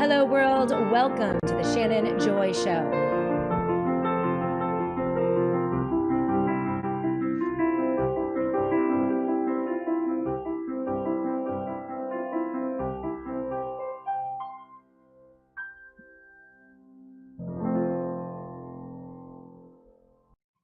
Hello, world. Welcome to the Shannon Joy Show.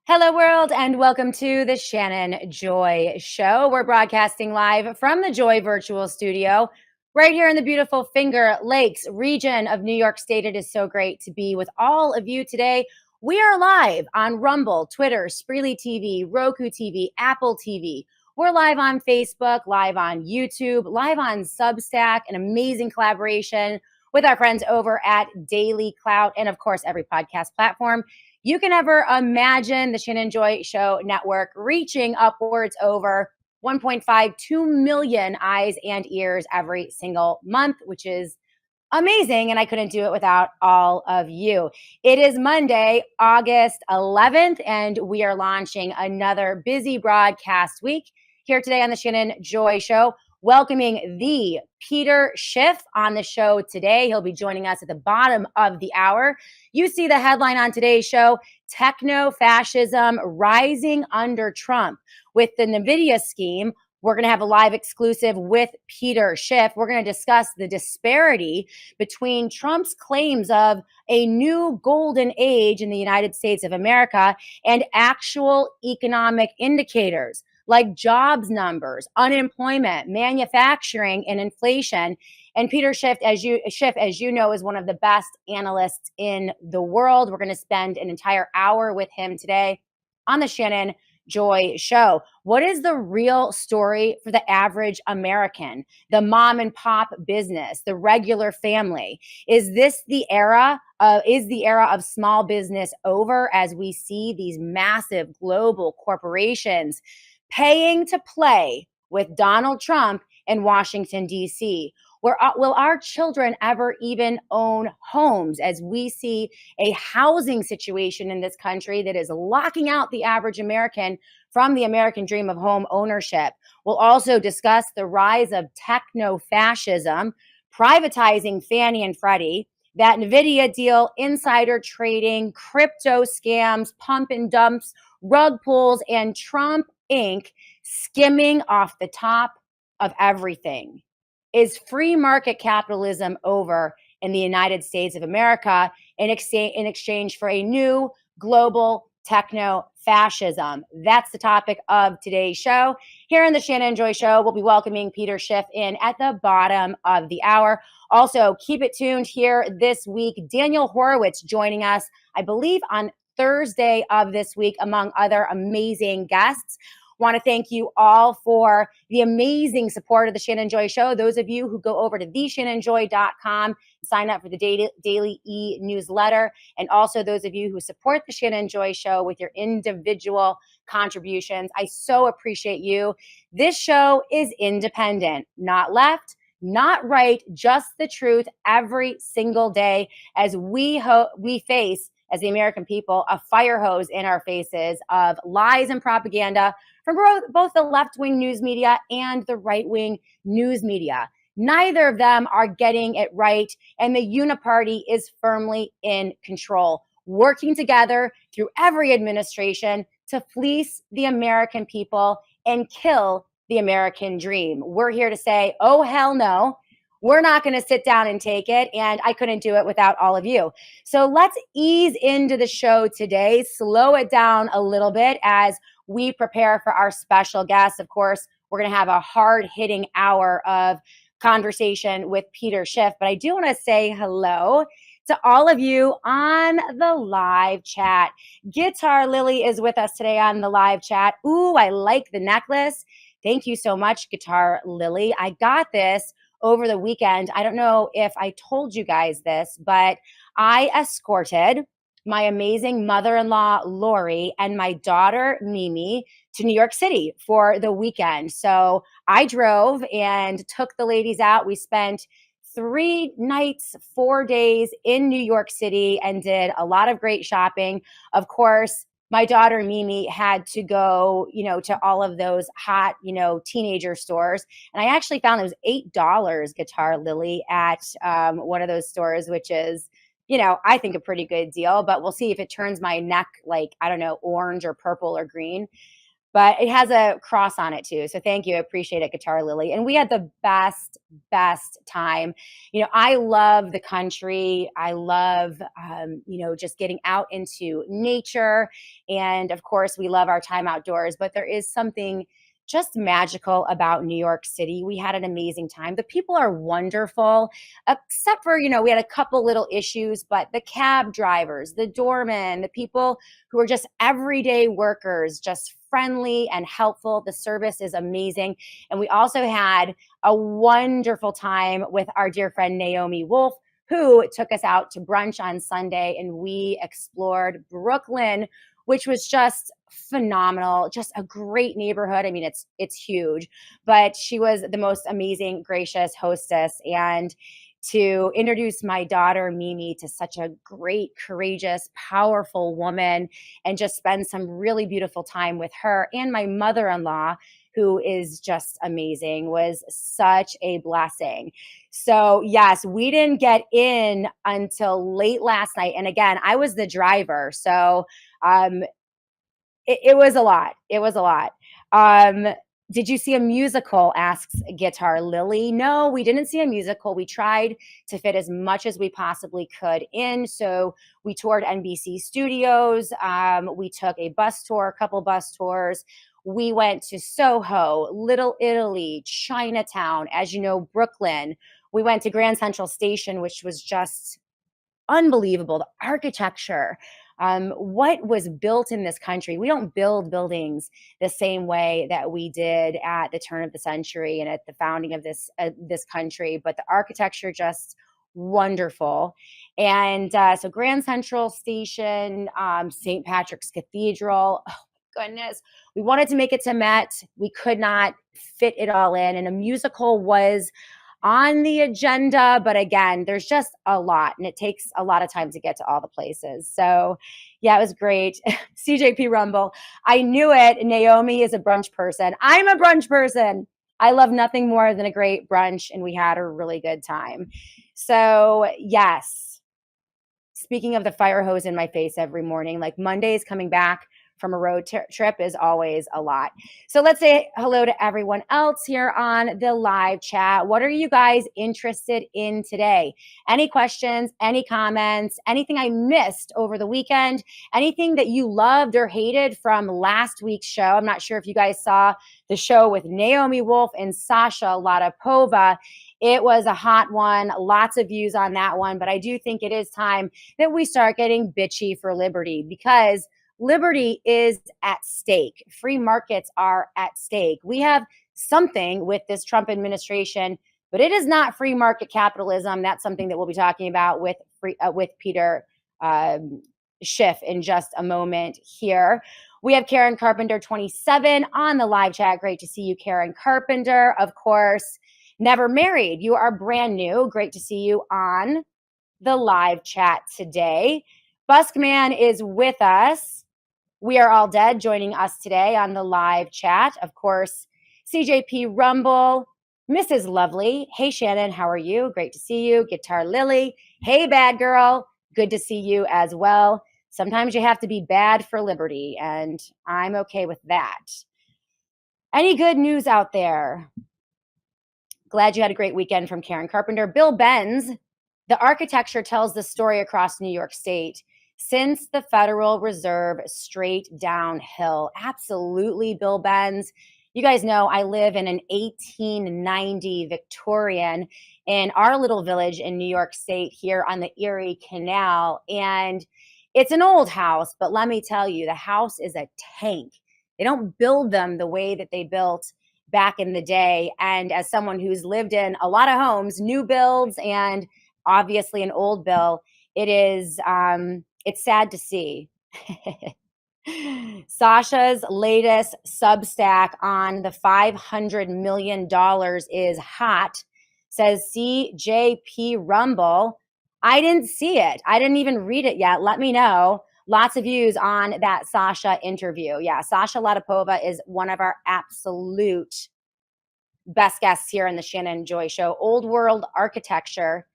Hello, world, and welcome to the Shannon Joy Show. We're broadcasting live from the Joy Virtual Studio right here in the beautiful Finger Lakes region of New York State. It is so great to be with all of you today. We are live on Rumble, Twitter, Spreely TV, Roku TV, Apple TV. We're live on Facebook, live on YouTube, live on Substack, an amazing collaboration with our friends over at Daily Clout, and of course, every podcast platform you can ever imagine. The Shannon Joy Show Network reaching upwards over 1.52 million eyes and ears every single month, which is amazing. And I couldn't do it without all of you. It is Monday, August 11th, and we are launching another busy broadcast week here today on the Shannon Joy Show. Welcoming the Peter Schiff on the show today. He'll be joining us at the bottom of the hour. You see the headline on today's show, Techno-Fascism Rising Under Trump. With the NVIDIA scheme, we're going to have a live exclusive with Peter Schiff. We're going to discuss the disparity between Trump's claims of a new golden age in the United States of America and actual economic indicators like jobs numbers, unemployment, manufacturing, and inflation. And Peter Schiff, as you know, is one of the best analysts in the world. We're going to spend an entire hour with him today on the Shannon Joy Show. What is the real story for the average American, the mom and pop business, the regular family? Is the era of small business over as we see these massive global corporations paying to play with Donald Trump in Washington, D.C.? Will our children ever even own homes as we see a housing situation in this country that is locking out the average American from the American dream of home ownership? We'll also discuss the rise of techno-fascism, privatizing Fannie and Freddie, that NVIDIA deal, insider trading, crypto scams, pump and dumps, rug pulls, and Trump Inc. skimming off the top of everything. Is free market capitalism over in the United States of America in exchange for a new global techno-fascism? That's the topic of today's show. Here in the Shannon Joy Show, we'll be welcoming Peter Schiff in at the bottom of the hour. Also, keep it tuned here this week. Daniel Horowitz joining us, I believe, on Thursday of this week, among other amazing guests. Want to thank you all for the amazing support of the Shannon Joy Show. Those of you who go over to theshannonjoy.com, sign up for the daily e-newsletter, and also those of you who support the Shannon Joy Show with your individual contributions. I so appreciate you. This show is independent, not left, not right, just the truth every single day as we face, as the American people, a fire hose in our faces of lies and propaganda from both the left-wing news media and the right-wing news media. Neither of them are getting it right, and the uniparty is firmly in control, working together through every administration to fleece the American people and kill the American dream. We're here to say, oh, hell no. We're not going to sit down and take it, and I couldn't do it without all of you. So let's ease into the show today, slow it down a little bit as we prepare for our special guest. Of course, we're going to have a hard-hitting hour of conversation with Peter Schiff, but I do want to say hello to all of you on the live chat. Guitar Lily is with us today on the live chat. Ooh, I like the necklace. Thank you so much, Guitar Lily. I got this over the weekend. I don't know if I told you guys this, but I escorted my amazing mother-in-law, Lori, and my daughter, Mimi, to New York City for the weekend. So I drove and took the ladies out. We spent 3 nights, 4 days in New York City and did a lot of great shopping. Of course, my daughter Mimi had to go, to all of those hot, teenager stores. And I actually found it was $8 Guitar Lily at one of those stores, which is, I think a pretty good deal, but we'll see if it turns my neck like, I don't know, orange or purple or green. But it has a cross on it too. So thank you. I appreciate it, Guitar Lily. And we had the best time. I love the country. I love, just getting out into nature. And of course, we love our time outdoors, but there is something just magical about New York City. We had an amazing time. The people are wonderful, except for, we had a couple little issues, but the cab drivers, the doormen, the people who are just everyday workers, just friendly and helpful. The service is amazing. And we also had a wonderful time with our dear friend Naomi Wolf, who took us out to brunch on Sunday, and we explored Brooklyn, which was just phenomenal, just a great neighborhood. I mean, it's huge, but she was the most amazing, gracious hostess. And to introduce my daughter Mimi to such a great, courageous, powerful woman, and just spend some really beautiful time with her and my mother-in-law, who is just amazing, was such a blessing. So yes, we didn't get in until late last night. And again, I was the driver. So it was a lot. It was a lot. Did you see a musical? Asks Guitar Lily. No, we didn't see a musical. We tried to fit as much as we possibly could in. So we toured NBC Studios. We took a bus tour, a couple bus tours. We went to Soho, Little Italy, Chinatown, as you know, Brooklyn. We went to Grand Central Station, which was just unbelievable. The architecture, what was built in this country. We don't build buildings the same way that we did at the turn of the century and at the founding of this country, but the architecture just wonderful. And so Grand Central Station, St. Patrick's Cathedral. Oh my goodness. We wanted to make it to Met. We could not fit it all in. And a musical was on the agenda, but again, there's just a lot, and it takes a lot of time to get to all the places. So yeah, it was great. CJP Rumble, I knew it. Naomi is a brunch person. I'm a brunch person. I love nothing more than a great brunch, and we had a really good time. So yes, speaking of the fire hose in my face every morning, like Mondays coming back from a road trip is always a lot. So let's say hello to everyone else here on the live chat. What are you guys interested in today? Any questions, any comments, anything I missed over the weekend, anything that you loved or hated from last week's show? I'm not sure if you guys saw the show with Naomi Wolf and Sasha Latapova. It was a hot one, lots of views on that one, but I do think it is time that we start getting bitchy for liberty, because liberty is at stake. Free markets are at stake. We have something with this Trump administration, but it is not free market capitalism. That's something that we'll be talking about with Peter Schiff in just a moment here. We have Karen Carpenter 27 on the live chat. Great to see you, Karen Carpenter. Of course, never married. You are brand new. Great to see you on the live chat today. Buskman is with us. We Are All Dead joining us today on the live chat. Of course, CJP Rumble, Mrs. Lovely. Hey, Shannon, how are you? Great to see you. Guitar Lily. Hey, bad girl. Good to see you as well. Sometimes you have to be bad for liberty, and I'm okay with that. Any good news out there? Glad you had a great weekend from Karen Carpenter. Bill Benz, the architecture tells the story across New York State since the Federal Reserve straight downhill. Absolutely, Bill Benz. You guys know I live in an 1890 Victorian in our little village in New York State here on the Erie Canal. And it's an old house, but let me tell you, the house is a tank. They don't build them the way that they built back in the day. And as someone who's lived in a lot of homes, new builds and obviously an old build, it is it's sad to see. Sasha's latest Substack on the $500 million is hot, says CJP Rumble. I didn't see it. I didn't even read it yet. Let me know. Lots of views on that Sasha interview. Yeah, Sasha Latipova is one of our absolute best guests here in the Shannon Joy Show. Old world architecture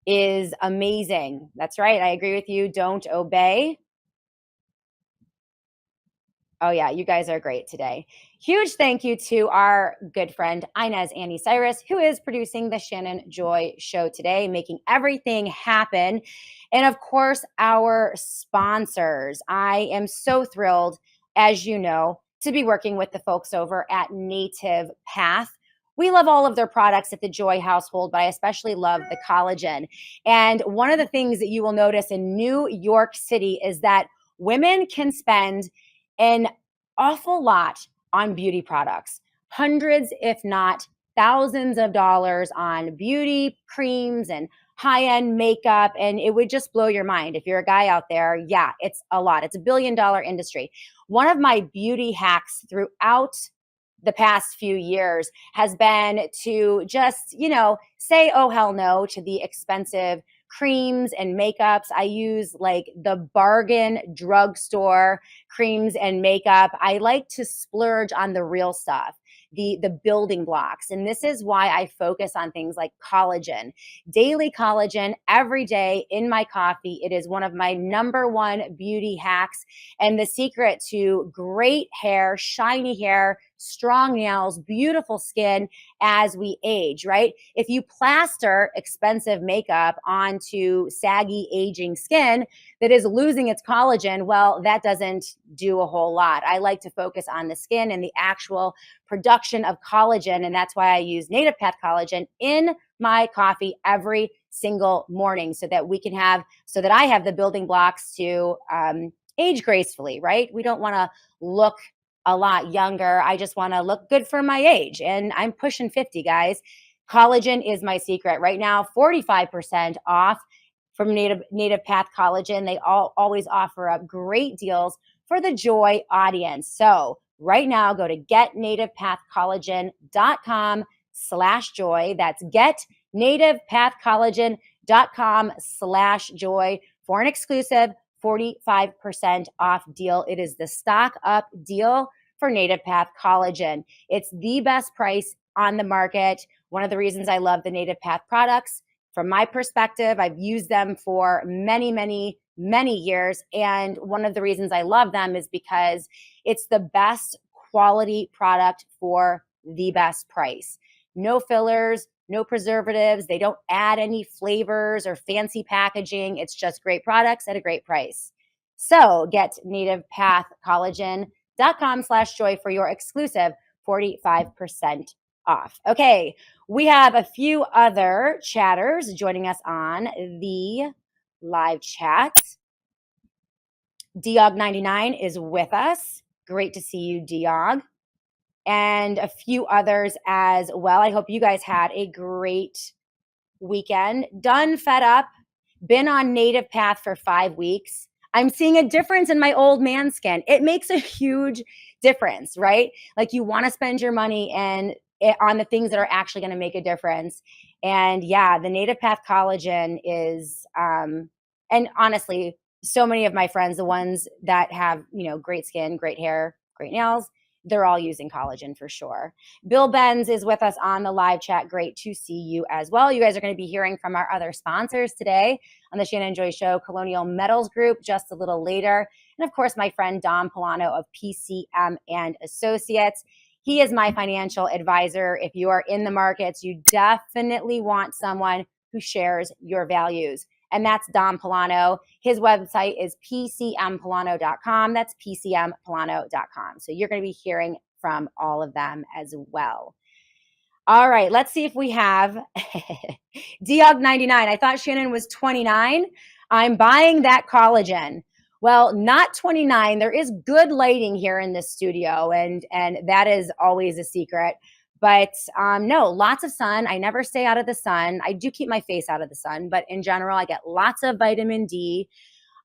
is amazing. That's right. I agree with you. Don't obey. Oh, yeah, you guys are great today. Huge thank you to our good friend Inez Annie Cyrus, who is producing the Shannon Joy Show today, making everything happen. And of course, our sponsors. I am so thrilled, as you know, to be working with the folks over at Native Path. We love all of their products at the Joy household, but I especially love the collagen. And one of the things that you will notice in New York City is that women can spend an awful lot on beauty products, hundreds, if not thousands of dollars on beauty creams and high-end makeup. And it would just blow your mind. If you're a guy out there, yeah, it's a lot. It's a billion-dollar industry. One of my beauty hacks throughout the past few years has been to just, say, oh, hell no to the expensive creams and makeups. I use like the bargain drugstore creams and makeup. I like to splurge on the real stuff, the building blocks. And this is why I focus on things like collagen, daily collagen every day in my coffee. It is one of my number one beauty hacks and the secret to great hair, shiny hair, strong nails, beautiful skin as we age, right? If you plaster expensive makeup onto saggy, aging skin that is losing its collagen, well, that doesn't do a whole lot. I like to focus on the skin and the actual production of collagen, and that's why I use Native Path collagen in my coffee every single morning so that I have the building blocks to age gracefully, right? We don't want to look a lot younger. I just want to look good for my age. And I'm pushing 50, guys. Collagen is my secret. Right now, 45% off from Native Path Collagen. They always offer up great deals for the Joy audience. So right now, go to getnativepathcollagen.com/joy. That's getnativepathcollagen.com/joy for an exclusive 45% off deal. It is the stock up deal for Native Path Collagen. It's the best price on the market. One of the reasons I love the Native Path products, from my perspective, I've used them for many, many, many years. And one of the reasons I love them is because it's the best quality product for the best price. No fillers, no preservatives. They don't add any flavors or fancy packaging. It's just great products at a great price. So get nativepathcollagen.com/joy for your exclusive 45% off. Okay, we have a few other chatters joining us on the live chat. Diog99 is with us. Great to see you, Diog. And a few others as well. I hope you guys had a great weekend. Done, fed up, been on Native Path for 5 weeks. I'm seeing a difference in my old man skin. It makes a huge difference, right? Like you want to spend your money on the things that are actually going to make a difference. And yeah, the Native Path collagen is, and honestly, so many of my friends, the ones that have, great skin, great hair, great nails, they're all using collagen for sure. Bill Benz is with us on the live chat. Great to see you as well. You guys are going to be hearing from our other sponsors today on the Shannon Joy Show, Colonial Metals Group, just a little later. And of course, my friend Dom Polano of PCM and Associates. He is my financial advisor. If you are in the markets, you definitely want someone who shares your values. And that's Dom Polano. His website is pcmpolano.com. That's pcmpolano.com. So you're going to be hearing from all of them as well. All right, let's see if we have Diog99. I thought Shannon was 29. I'm buying that collagen. Well, not 29. There is good lighting here in this studio, and that is always a secret. But no, lots of sun. I never stay out of the sun. I do keep my face out of the sun, but in general, I get lots of vitamin D.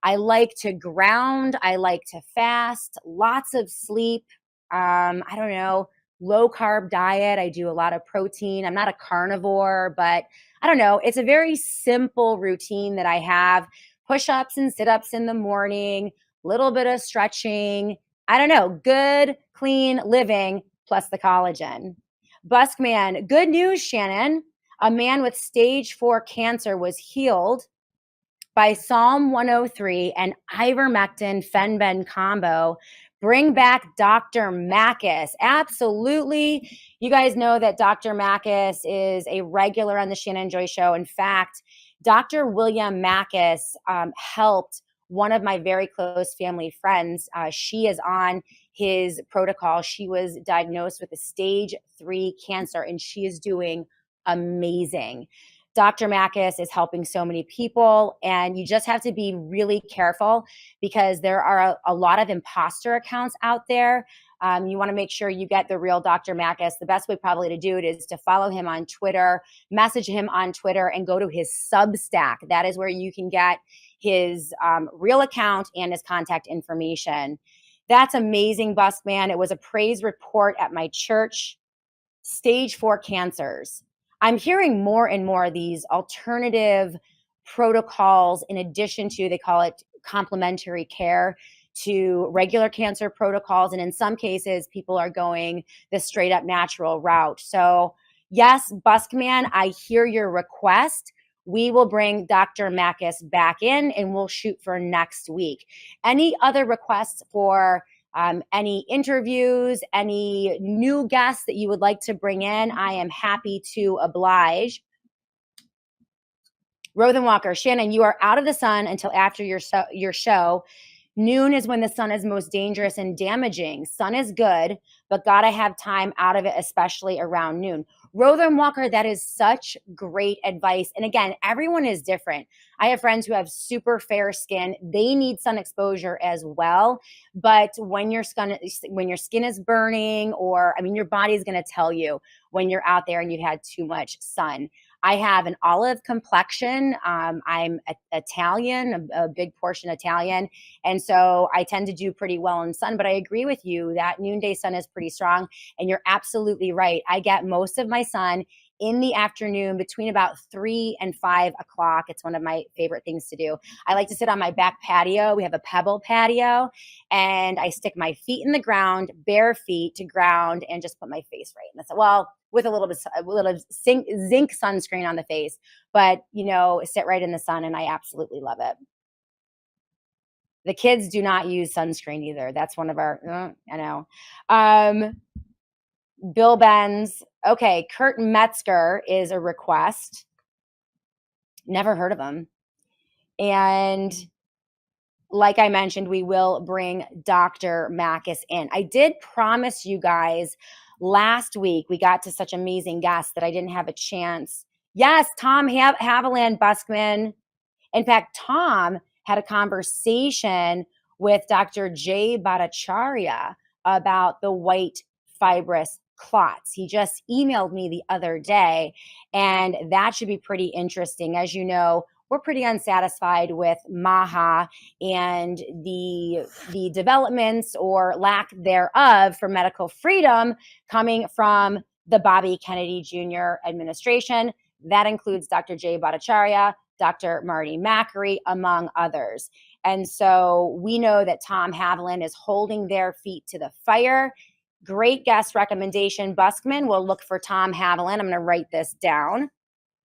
I like to ground. I like to fast, lots of sleep. I don't know, low carb diet. I do a lot of protein. I'm not a carnivore, but I don't know. It's a very simple routine that I have. Push-ups and sit-ups in the morning, little bit of stretching, I don't know, good, clean living plus the collagen. Buskman, good news, Shannon. A man with stage 4 cancer was healed by Psalm 103 and ivermectin fenben combo. Bring back Dr. Makis. Absolutely. You guys know that Dr. Makis is a regular on the Shannon Joy Show. In fact, Dr. William Makis helped one of my very close family friends. She is on his protocol. She was diagnosed with a stage 3 cancer, and she is doing amazing. Dr. Makis is helping so many people, and you just have to be really careful because there are a lot of imposter accounts out there. You want to make sure you get the real Dr. Makis. The best way probably to do it is to follow him on Twitter, message him on Twitter, and go to his Substack. That is where you can get his real account and his contact information. That's amazing, Buskman. It was a praise report at my church. Stage 4 cancers. I'm hearing more and more of these alternative protocols in addition to, they call it complementary care to regular cancer protocols. And in some cases, people are going the straight up natural route. So yes, Buskman, I hear your request. We will bring Dr. Makis back in and we'll shoot for next week. Any other requests for any interviews, any new guests that you would like to bring in, I am happy to oblige. Rothen Walker, Shannon, you are out of the sun until after your show. Noon is when the sun is most dangerous and damaging. Sun is good, but gotta have time out of it, especially around noon. Rothen Walker, that is such great advice. And again, everyone is different. I have friends who have super fair skin. They need sun exposure as well. But when your skin is burning, or I mean, your body is going to tell you when you're out there and you've had too much sun. I have an olive complexion. I'm Italian, a big portion Italian. And so I tend to do pretty well in sun, but I agree with you that noonday sun is pretty strong. And you're absolutely right. I get most of my sun in the afternoon between about 3 and 5 o'clock. It's one of my favorite things to do. I like to sit on my back patio. We have a pebble patio, and I stick my feet in the ground, bare feet to ground, and just put my face right in the sun. Well, with a little zinc sunscreen on the face, but sit right in the sun, and I absolutely love it. The kids do not use sunscreen either. That's one of our, I know. Bill Benz. Okay, Kurt Metzger is a request. Never heard of him. And like I mentioned, we will bring Dr. Makis in. I did promise you guys last week, we got to such amazing guests that I didn't have a chance. Yes, Tom Haviland Buskman. In fact, Tom had a conversation with Dr. Jay Bhattacharya about the white fibrous clots. He just emailed me the other day, and that should be pretty interesting. As you know, we're pretty unsatisfied with MAHA and the developments or lack thereof for medical freedom coming from the Bobby Kennedy Jr. administration. That includes Dr. Jay Bhattacharya, Dr. Marty Makary, among others. And so we know that Tom Haviland is holding their feet to the fire. Great guest recommendation. Buskman will look for Tom Haviland. I'm going to write this down.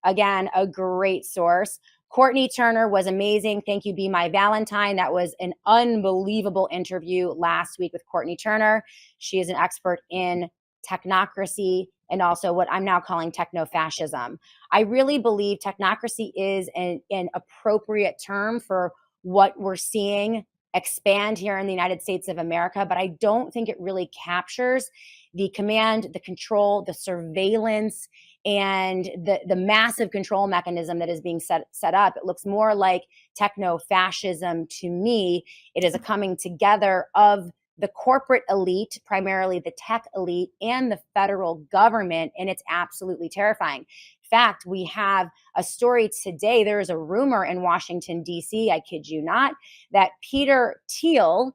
Again, a great source. Courtney Turner was amazing. Thank you, Be My Valentine. That was an unbelievable interview last week with Courtney Turner. She is an expert in technocracy and also what I'm now calling techno-fascism. I really believe technocracy is an appropriate term for what we're seeing expand here in the United States of America, but I don't think it really captures the command, the control, the surveillance, and the massive control mechanism that is being set up. It looks more like techno-fascism to me. It is a coming together of the corporate elite, primarily the tech elite, and the federal government, and it's absolutely terrifying. In fact, we have a story today. There is a rumor in Washington, D.C., I kid you not, that Peter Thiel,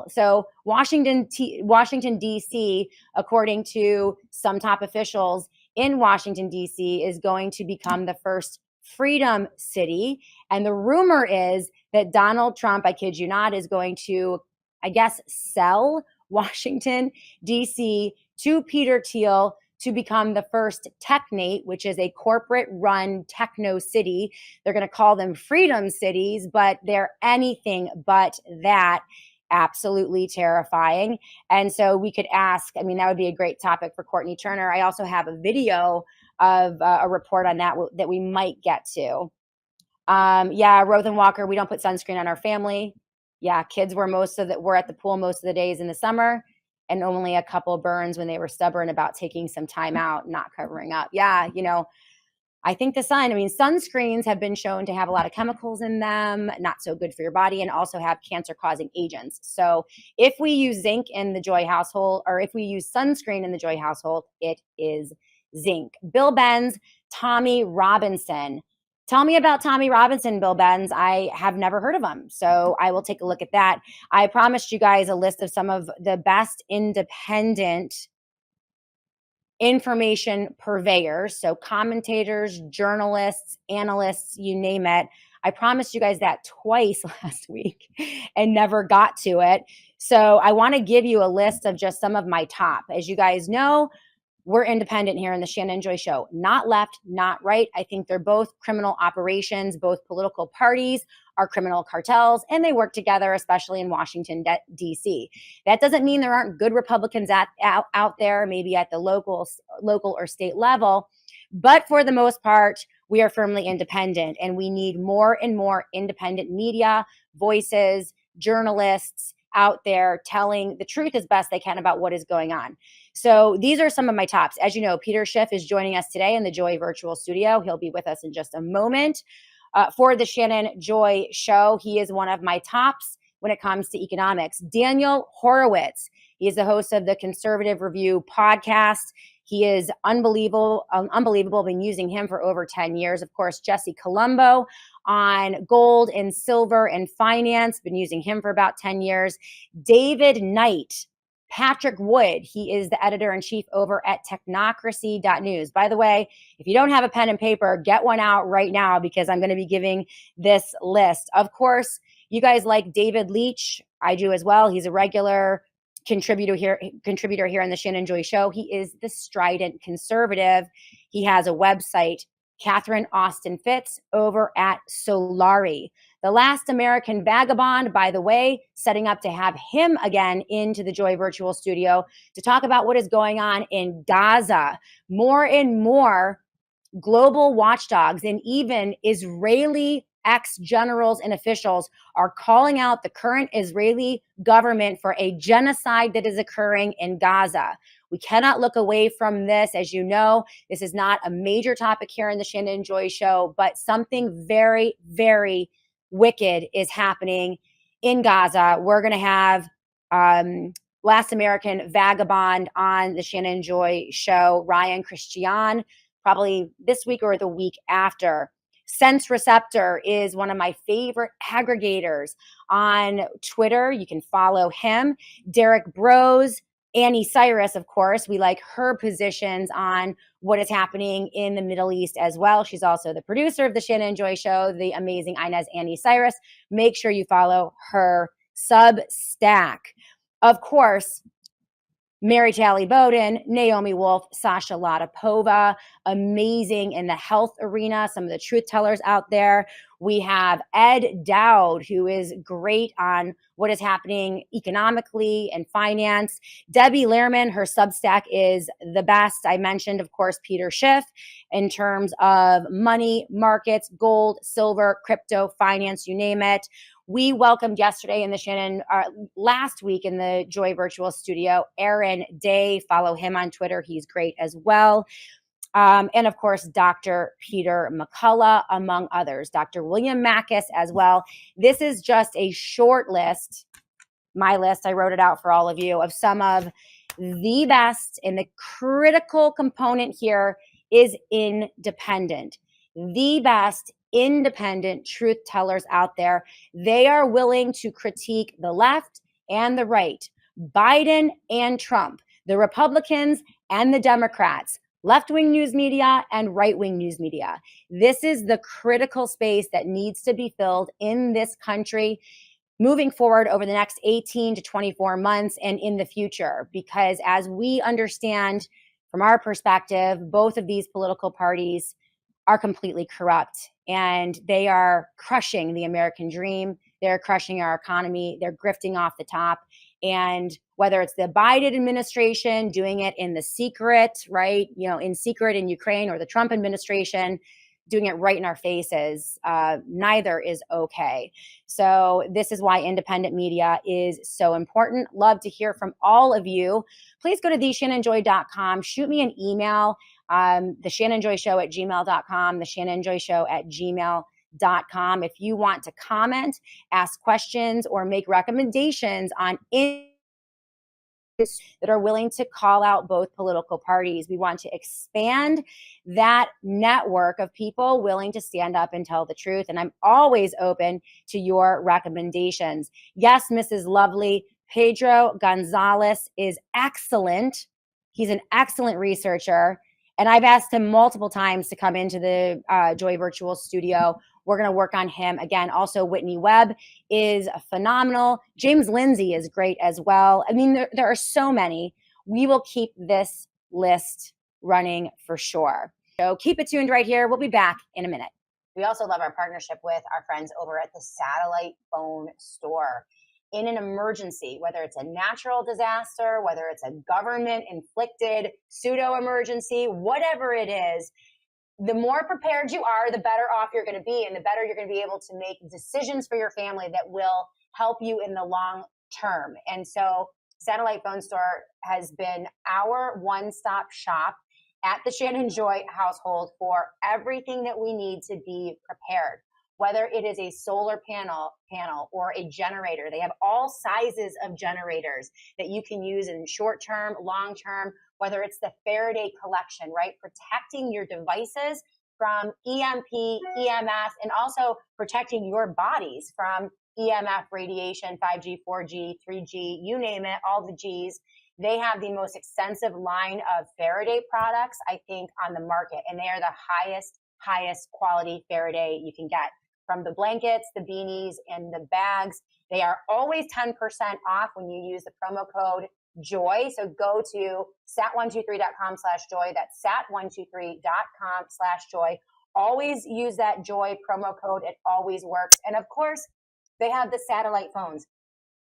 so Washington, D.C., according to some top officials in Washington, D.C., is going to become the first freedom city. And the rumor is that Donald Trump, I kid you not, is going to, I guess, sell Washington, D.C. to Peter Thiel to become the first technate, which is a corporate run techno city. They're going to call them freedom cities, but they're anything but that. Absolutely terrifying. And so we could ask, I mean, that would be a great topic for Courtney Turner. I also have a video of a report on that that we might get to. Yeah, Rothen Walker, we don't put sunscreen on our family. Yeah, kids were were at the pool most of the days in the summer, and only a couple burns when they were stubborn about taking some time out, not covering up. Yeah, I think sunscreens have been shown to have a lot of chemicals in them, not so good for your body, and also have cancer-causing agents. So if we use zinc in the Joy household, or if we use sunscreen in the Joy household, it is zinc. Bill Benz, Tommy Robinson. Tell me about Tommy Robinson, Bill Benz. I have never heard of him, so I will take a look at that. I promised you guys a list of some of the best independent information purveyors, so commentators, journalists, analysts, you name it. I promised you guys that twice last week and never got to it. So I want to give you a list of just some of my top. As you guys know, we're independent here in the Shannon Joy Show. Not left, not right. I think they're both criminal operations. Both political parties are criminal cartels, and they work together, especially in Washington, D.C. That doesn't mean there aren't good Republicans out there, maybe at the local or state level. But for the most part, we are firmly independent, and we need more and more independent media, voices, journalists out there telling the truth as best they can about what is going on. So these are some of my tops. As you know, Peter Schiff is joining us today in the Joy Virtual Studio. He'll be with us in just a moment. For the Shannon Joy Show, he is one of my tops when it comes to economics. Daniel Horowitz. He is the host of the Conservative Review podcast. He is unbelievable. I've been using him for over 10 years. Of course, Jesse Colombo on gold and silver and finance. Been using him for about 10 years. David Knight. Patrick Wood, he is the editor-in-chief over at technocracy.news. By the way, if you don't have a pen and paper, get one out right now because I'm going to be giving this list. Of course, you guys like David Leach. I do as well. He's a regular contributor here in the Shannon Joy Show. He is the strident conservative. He has a website, Catherine Austin Fitz, over at Solari. The Last American Vagabond, by the way, setting up to have him again into the Joy Virtual Studio to talk about what is going on in Gaza. More and more global watchdogs and even Israeli ex-generals and officials are calling out the current Israeli government for a genocide that is occurring in Gaza. We cannot look away from this. As you know, this is not a major topic here in the Shannon Joy Show, but something very, very wicked is happening in Gaza. We're going to have Last American Vagabond on the Shannon Joy Show, Ryan Christian, probably this week or the week after. Sense Receptor is one of my favorite aggregators on Twitter. You can follow him. Derek Bros, Annie Cyrus, of course. We like her positions on what is happening in the Middle East as well. She's also the producer of the Shannon Joy Show, the amazing Inez Annie Cyrus. Make sure you follow her Substack. Of course, Mary Talley Bowden, Naomi Wolf, Sasha Latapova, amazing in the health arena, some of the truth tellers out there. We have Ed Dowd, who is great on what is happening economically and finance. Debbie Lehrman, her Substack is the best. I mentioned, of course, Peter Schiff in terms of money, markets, gold, silver, crypto, finance, you name it. We welcomed yesterday in the Shannon, last week in the Joy Virtual Studio, Aaron Day. Follow him on Twitter. He's great as well. And of course, Dr. Peter McCullough, among others. Dr. William Mackus as well. This is just a short list, my list, I wrote it out for all of you, of some of the best, and the critical component here is independent. The best independent truth tellers out there. They are willing to critique the left and the right, Biden and Trump, the Republicans and the Democrats, left-wing news media and right-wing news media. This is the critical space that needs to be filled in this country moving forward over the next 18 to 24 months and in the future. Because as we understand from our perspective, both of these political parties are completely corrupt and they are crushing the American dream. They're crushing our economy. They're grifting off the top. And whether it's the Biden administration doing it in the secret, right, in secret in Ukraine, or the Trump administration doing it right in our faces, neither is okay. So this is why independent media is so important. Love to hear from all of you. Please go to theshannonjoy.com. Shoot me an email, the Shannon Joy Show at gmail.com, the Shannon Joy Show at gmail.com. If you want to comment, ask questions, or make recommendations on that are willing to call out both political parties. We want to expand that network of people willing to stand up and tell the truth. And I'm always open to your recommendations. Yes, Mrs. Lovely, Pedro Gonzalez is excellent. He's an excellent researcher. And I've asked him multiple times to come into the Joy Virtual Studio. We're going to work on him again. Also, Whitney Webb is phenomenal. James Lindsay is great as well. I mean, there are so many. We will keep this list running for sure. So keep it tuned right here. We'll be back in a minute. We also love our partnership with our friends over at the Satellite Phone Store. In an emergency, whether it's a natural disaster, whether it's a government-inflicted pseudo-emergency, whatever it is, the more prepared you are, the better off you're going to be, and the better you're going to be able to make decisions for your family that will help you in the long term. And so Satellite Phone Store has been our one-stop shop at the Shannon Joy household for everything that we need to be prepared. Whether it is a solar panel or a generator, they have all sizes of generators that you can use in short term, long term, whether it's the Faraday collection, right? Protecting your devices from EMP, EMF, and also protecting your bodies from EMF radiation, 5G, 4G, 3G, you name it, all the Gs. They have the most extensive line of Faraday products, I think, on the market. And they are the highest quality Faraday you can get. From the blankets, the beanies, and the bags. They are always 10% off when you use the promo code JOY. So go to sat123.com/joy. That's sat123.com/joy. Always use that JOY promo code. It always works. And of course, they have the satellite phones.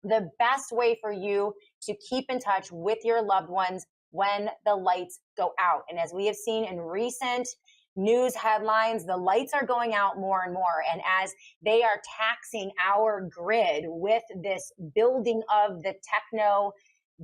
The best way for you to keep in touch with your loved ones when the lights go out. And as we have seen in recent news headlines, the lights are going out more and more. And as they are taxing our grid with this building of the techno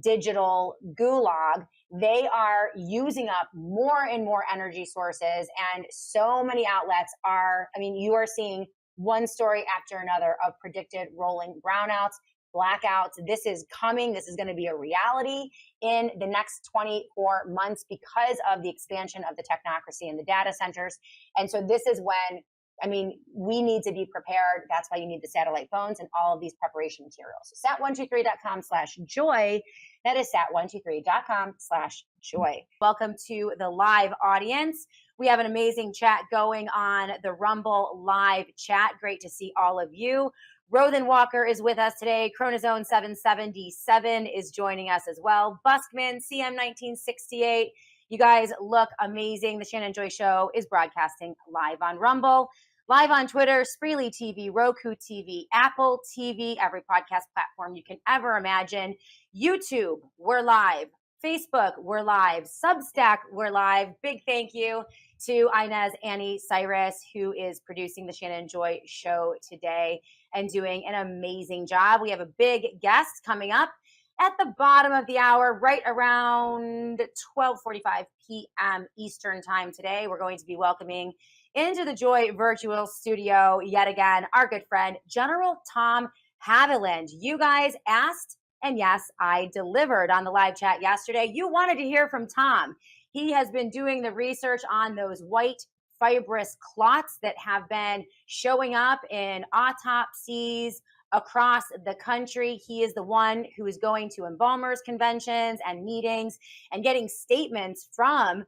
digital gulag, they are using up more and more energy sources. And so many outlets are, you are seeing one story after another of predicted rolling brownouts, blackouts. This is coming. This is going to be a reality in the next 24 months because of the expansion of the technocracy and the data centers. And so this is when, we need to be prepared. That's why you need the satellite phones and all of these preparation materials. So sat123.com/joy. That is sat123.com/joy. Welcome to the live audience. We have an amazing chat going on the Rumble live chat. Great to see all of you. Rothan Walker is with us today. Chronozone 777 is joining us as well. Buskman, CM1968. You guys look amazing. The Shannon Joy Show is broadcasting live on Rumble, live on Twitter, Spreely TV, Roku TV, Apple TV, every podcast platform you can ever imagine. YouTube, we're live. Facebook, we're live. Substack, we're live. Big thank you to Inez Annie Cyrus, who is producing the Shannon Joy Show today and doing an amazing job. We have a big guest coming up at the bottom of the hour, right around 12:45 p.m. Eastern time today. We're going to be welcoming into the Joy Virtual Studio yet again our good friend, General Tom Haviland. You guys asked, and yes, I delivered on the live chat yesterday. You wanted to hear from Tom. He has been doing the research on those white fibrous clots that have been showing up in autopsies across the country. He is the one who is going to embalmers conventions and meetings and getting statements from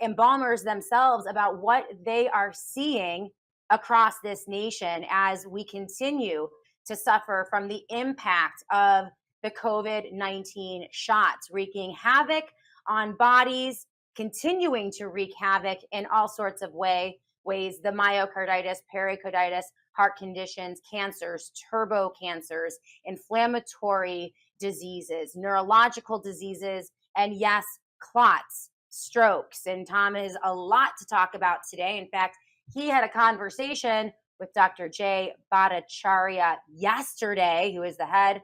embalmers themselves about what they are seeing across this nation as we continue to suffer from the impact of the COVID-19 shots, wreaking havoc on bodies, continuing to wreak havoc in all sorts of ways, the myocarditis, pericarditis, heart conditions, cancers, turbo cancers, inflammatory diseases, neurological diseases, and yes, clots, strokes. And Tom has a lot to talk about today. In fact, he had a conversation with Dr. Jay Bhattacharya yesterday, who is the head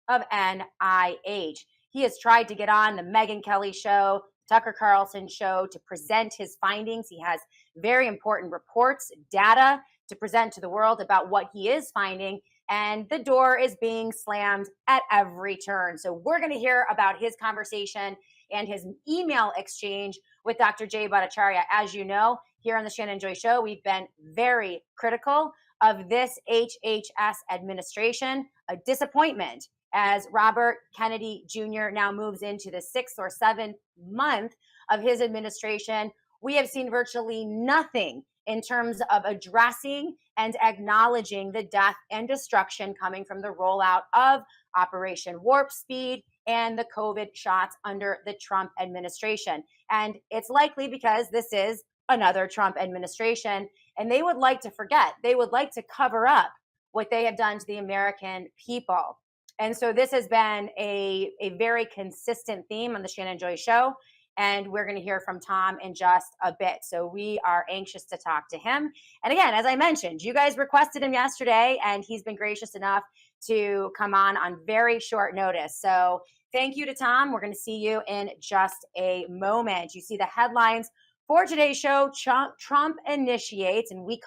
of NIH. He has tried to get on the Megyn Kelly show, Tucker Carlson show, to present his findings. He has very important reports, data to present to the world about what he is finding, and the door is being slammed at every turn. So we're going to hear about his conversation and his email exchange with Dr. Jay Bhattacharya. As you know, here on the Shannon Joy Show, we've been very critical of this HHS administration, a disappointment as Robert Kennedy Jr. now moves into the 6th or 7th month of his administration. We have seen virtually nothing in terms of addressing and acknowledging the death and destruction coming from the rollout of Operation Warp Speed and the COVID shots under the Trump administration. And it's likely because this is another Trump administration, and they would like to forget. They would like to cover up what they have done to the American people. And so this has been a very consistent theme on the Shannon Joy Show. And we're going to hear from Tom in just a bit. So we are anxious to talk to him. And again, as I mentioned, you guys requested him yesterday, and he's been gracious enough to come on very short notice. So thank you to Tom. We're going to see you in just a moment. You see the headlines for today's show. Trump initiates, and we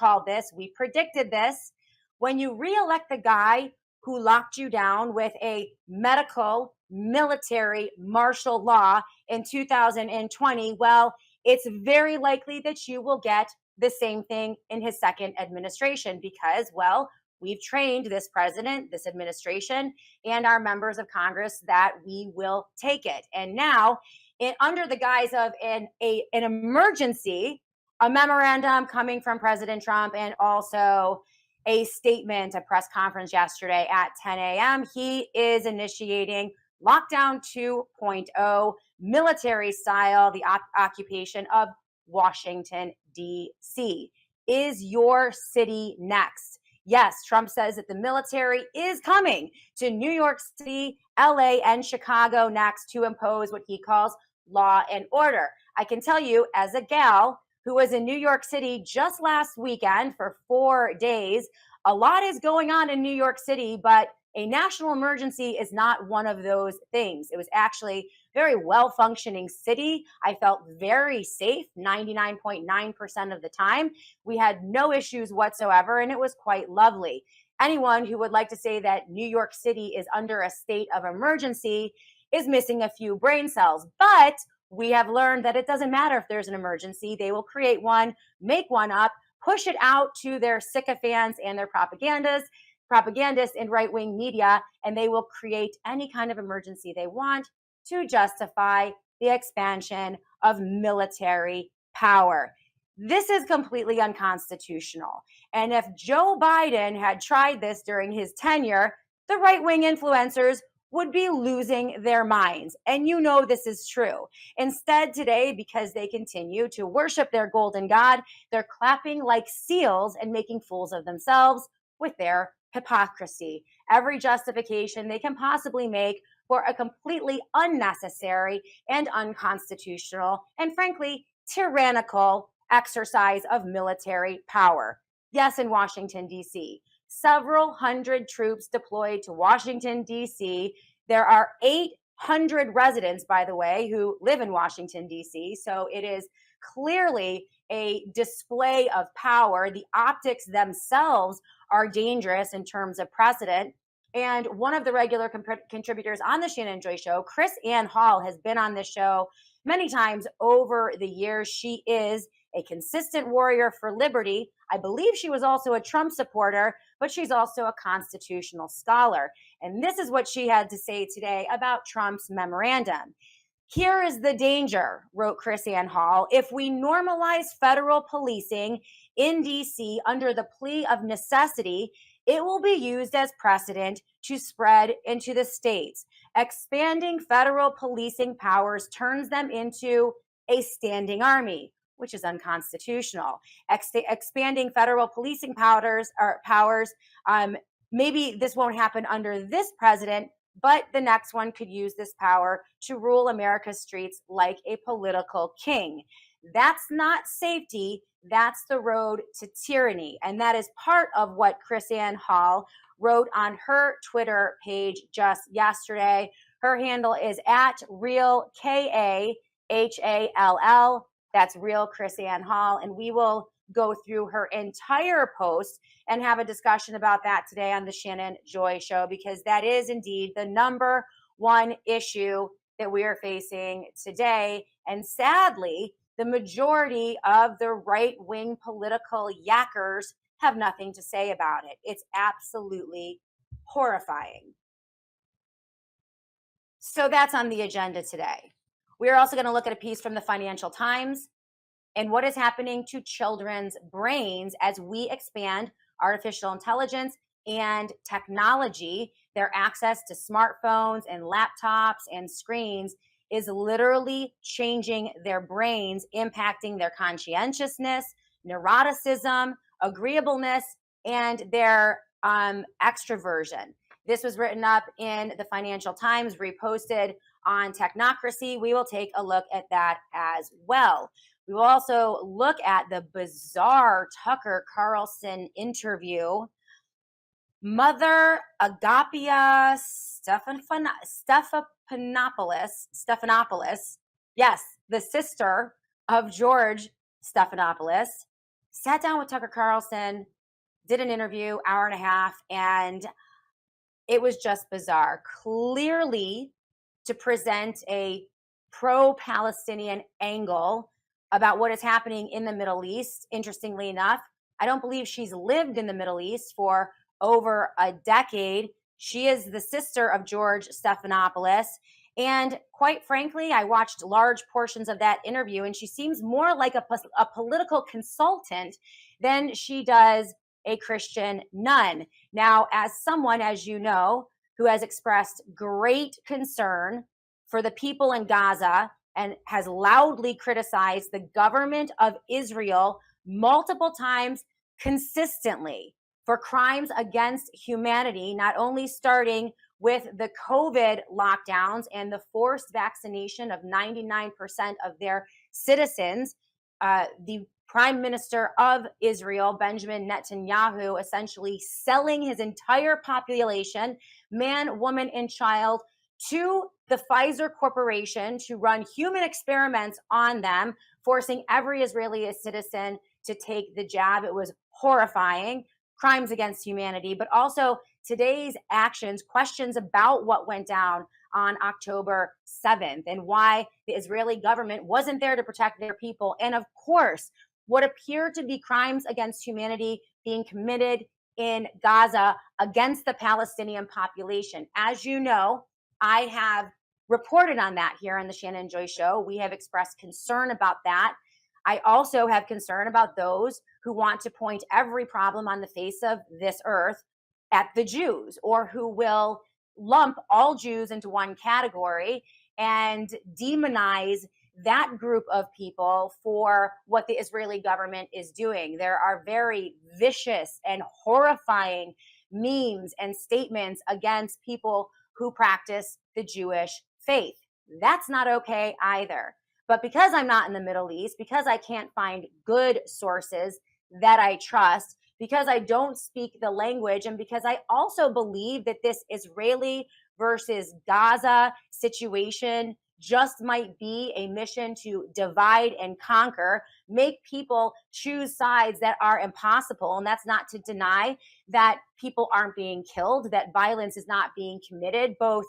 predicted this, when you reelect the guy who locked you down with a medical, military, martial law in 2020, well, it's very likely that you will get the same thing in his second administration because, well, we've trained this president, this administration, and our members of Congress that we will take it. And now, under the guise of an emergency, a memorandum coming from President Trump and also a statement, a press conference yesterday at 10 a.m., he is initiating Lockdown 2.0, military style, the occupation of Washington, D.C. Is your city next? Yes, Trump says that the military is coming to New York City, LA, and Chicago next to impose what he calls law and order. I can tell you, as a gal who was in New York City just last weekend for 4 days, a lot is going on in New York City, but a national emergency is not one of those things. It was actually a very well-functioning city. I felt very safe 99.9% of the time. We had no issues whatsoever, and it was quite lovely. Anyone who would like to say that New York City is under a state of emergency is missing a few brain cells. But we have learned that it doesn't matter if there's an emergency. They will create one, make one up, push it out to their sycophants and their propagandists in right-wing media, and they will create any kind of emergency they want to justify the expansion of military power. This is completely unconstitutional. And if Joe Biden had tried this during his tenure, the right-wing influencers would be losing their minds. And you know this is true. Instead, today, because they continue to worship their golden god, they're clapping like seals and making fools of themselves with their hypocrisy. Every justification they can possibly make for a completely unnecessary and unconstitutional and frankly tyrannical exercise of military power. Yes, in Washington, D.C. Several hundred troops deployed to Washington, D.C. There are 800 residents, by the way, who live in Washington, D.C. So it is clearly a display of power. The optics themselves are dangerous in terms of precedent. And one of the regular contributors on the Shannon Joy Show, Chris Ann Hall, has been on this show many times over the years. She is a consistent warrior for liberty. I believe she was also a Trump supporter, but she's also a constitutional scholar. And this is what she had to say today about Trump's memorandum. Here is the danger, wrote Chris Ann Hall. If we normalize federal policing in DC under the plea of necessity, it will be used as precedent to spread into the states. Expanding federal policing powers turns them into a standing army, which is unconstitutional. Expanding federal policing powers, maybe this won't happen under this president, but the next one could use this power to rule America's streets like a political king. That's not safety. That's the road to tyranny. And that is part of what Chris Ann Hall wrote on her Twitter page just yesterday. Her handle is at real KAHALL. That's real Chris Ann Hall. And we will go through her entire post and have a discussion about that today on the Shannon Joy Show, because that is indeed the number one issue that we are facing today. And sadly, the majority of the right-wing political yackers have nothing to say about it. It's absolutely horrifying. So that's on the agenda today. We're also going to look at a piece from the Financial Times and what is happening to children's brains as we expand artificial intelligence and technology. Their access to smartphones and laptops and screens is literally changing their brains, impacting their conscientiousness, neuroticism, agreeableness, and their extroversion. This was written up in the Financial Times, reposted on Technocracy. We will take a look at that as well. We will also look at the bizarre Tucker Carlson interview. Mother Agapia Stephanopoulos, yes, the sister of George Stephanopoulos, sat down with Tucker Carlson, did an interview, hour and a half, and it was just bizarre. Clearly, to present a pro-Palestinian angle about what is happening in the Middle East. Interestingly enough, I don't believe she's lived in the Middle East for over a decade. She is the sister of George Stephanopoulos. And quite frankly, I watched large portions of that interview, and she seems more like a political consultant than she does a Christian nun. Now, as someone, as you know, who has expressed great concern for the people in Gaza and has loudly criticized the government of Israel multiple times consistently for crimes against humanity, not only starting with the COVID lockdowns and the forced vaccination of 99% of their citizens, the Prime Minister of Israel, Benjamin Netanyahu, essentially selling his entire population, man, woman, and child, to the Pfizer Corporation to run human experiments on them, forcing every Israeli citizen to take the jab. It was horrifying, crimes against humanity, but also today's actions, questions about what went down on October 7th and why the Israeli government wasn't there to protect their people. And of course, what appeared to be crimes against humanity being committed in Gaza against the Palestinian population. As you know, I have reported on that here on the Shannon Joy Show. We have expressed concern about that. I also have concern about those who want to point every problem on the face of this earth at the Jews, or who will lump all Jews into one category and demonize that group of people for what the Israeli government is doing. There are very vicious and horrifying memes and statements against people who practice the Jewish faith. That's not okay either. But because I'm not in the Middle East, because I can't find good sources that I trust, because I don't speak the language, and because I also believe that this Israeli versus Gaza situation just might be a mission to divide and conquer, make people choose sides that are impossible. And that's not to deny that people aren't being killed, that violence is not being committed, both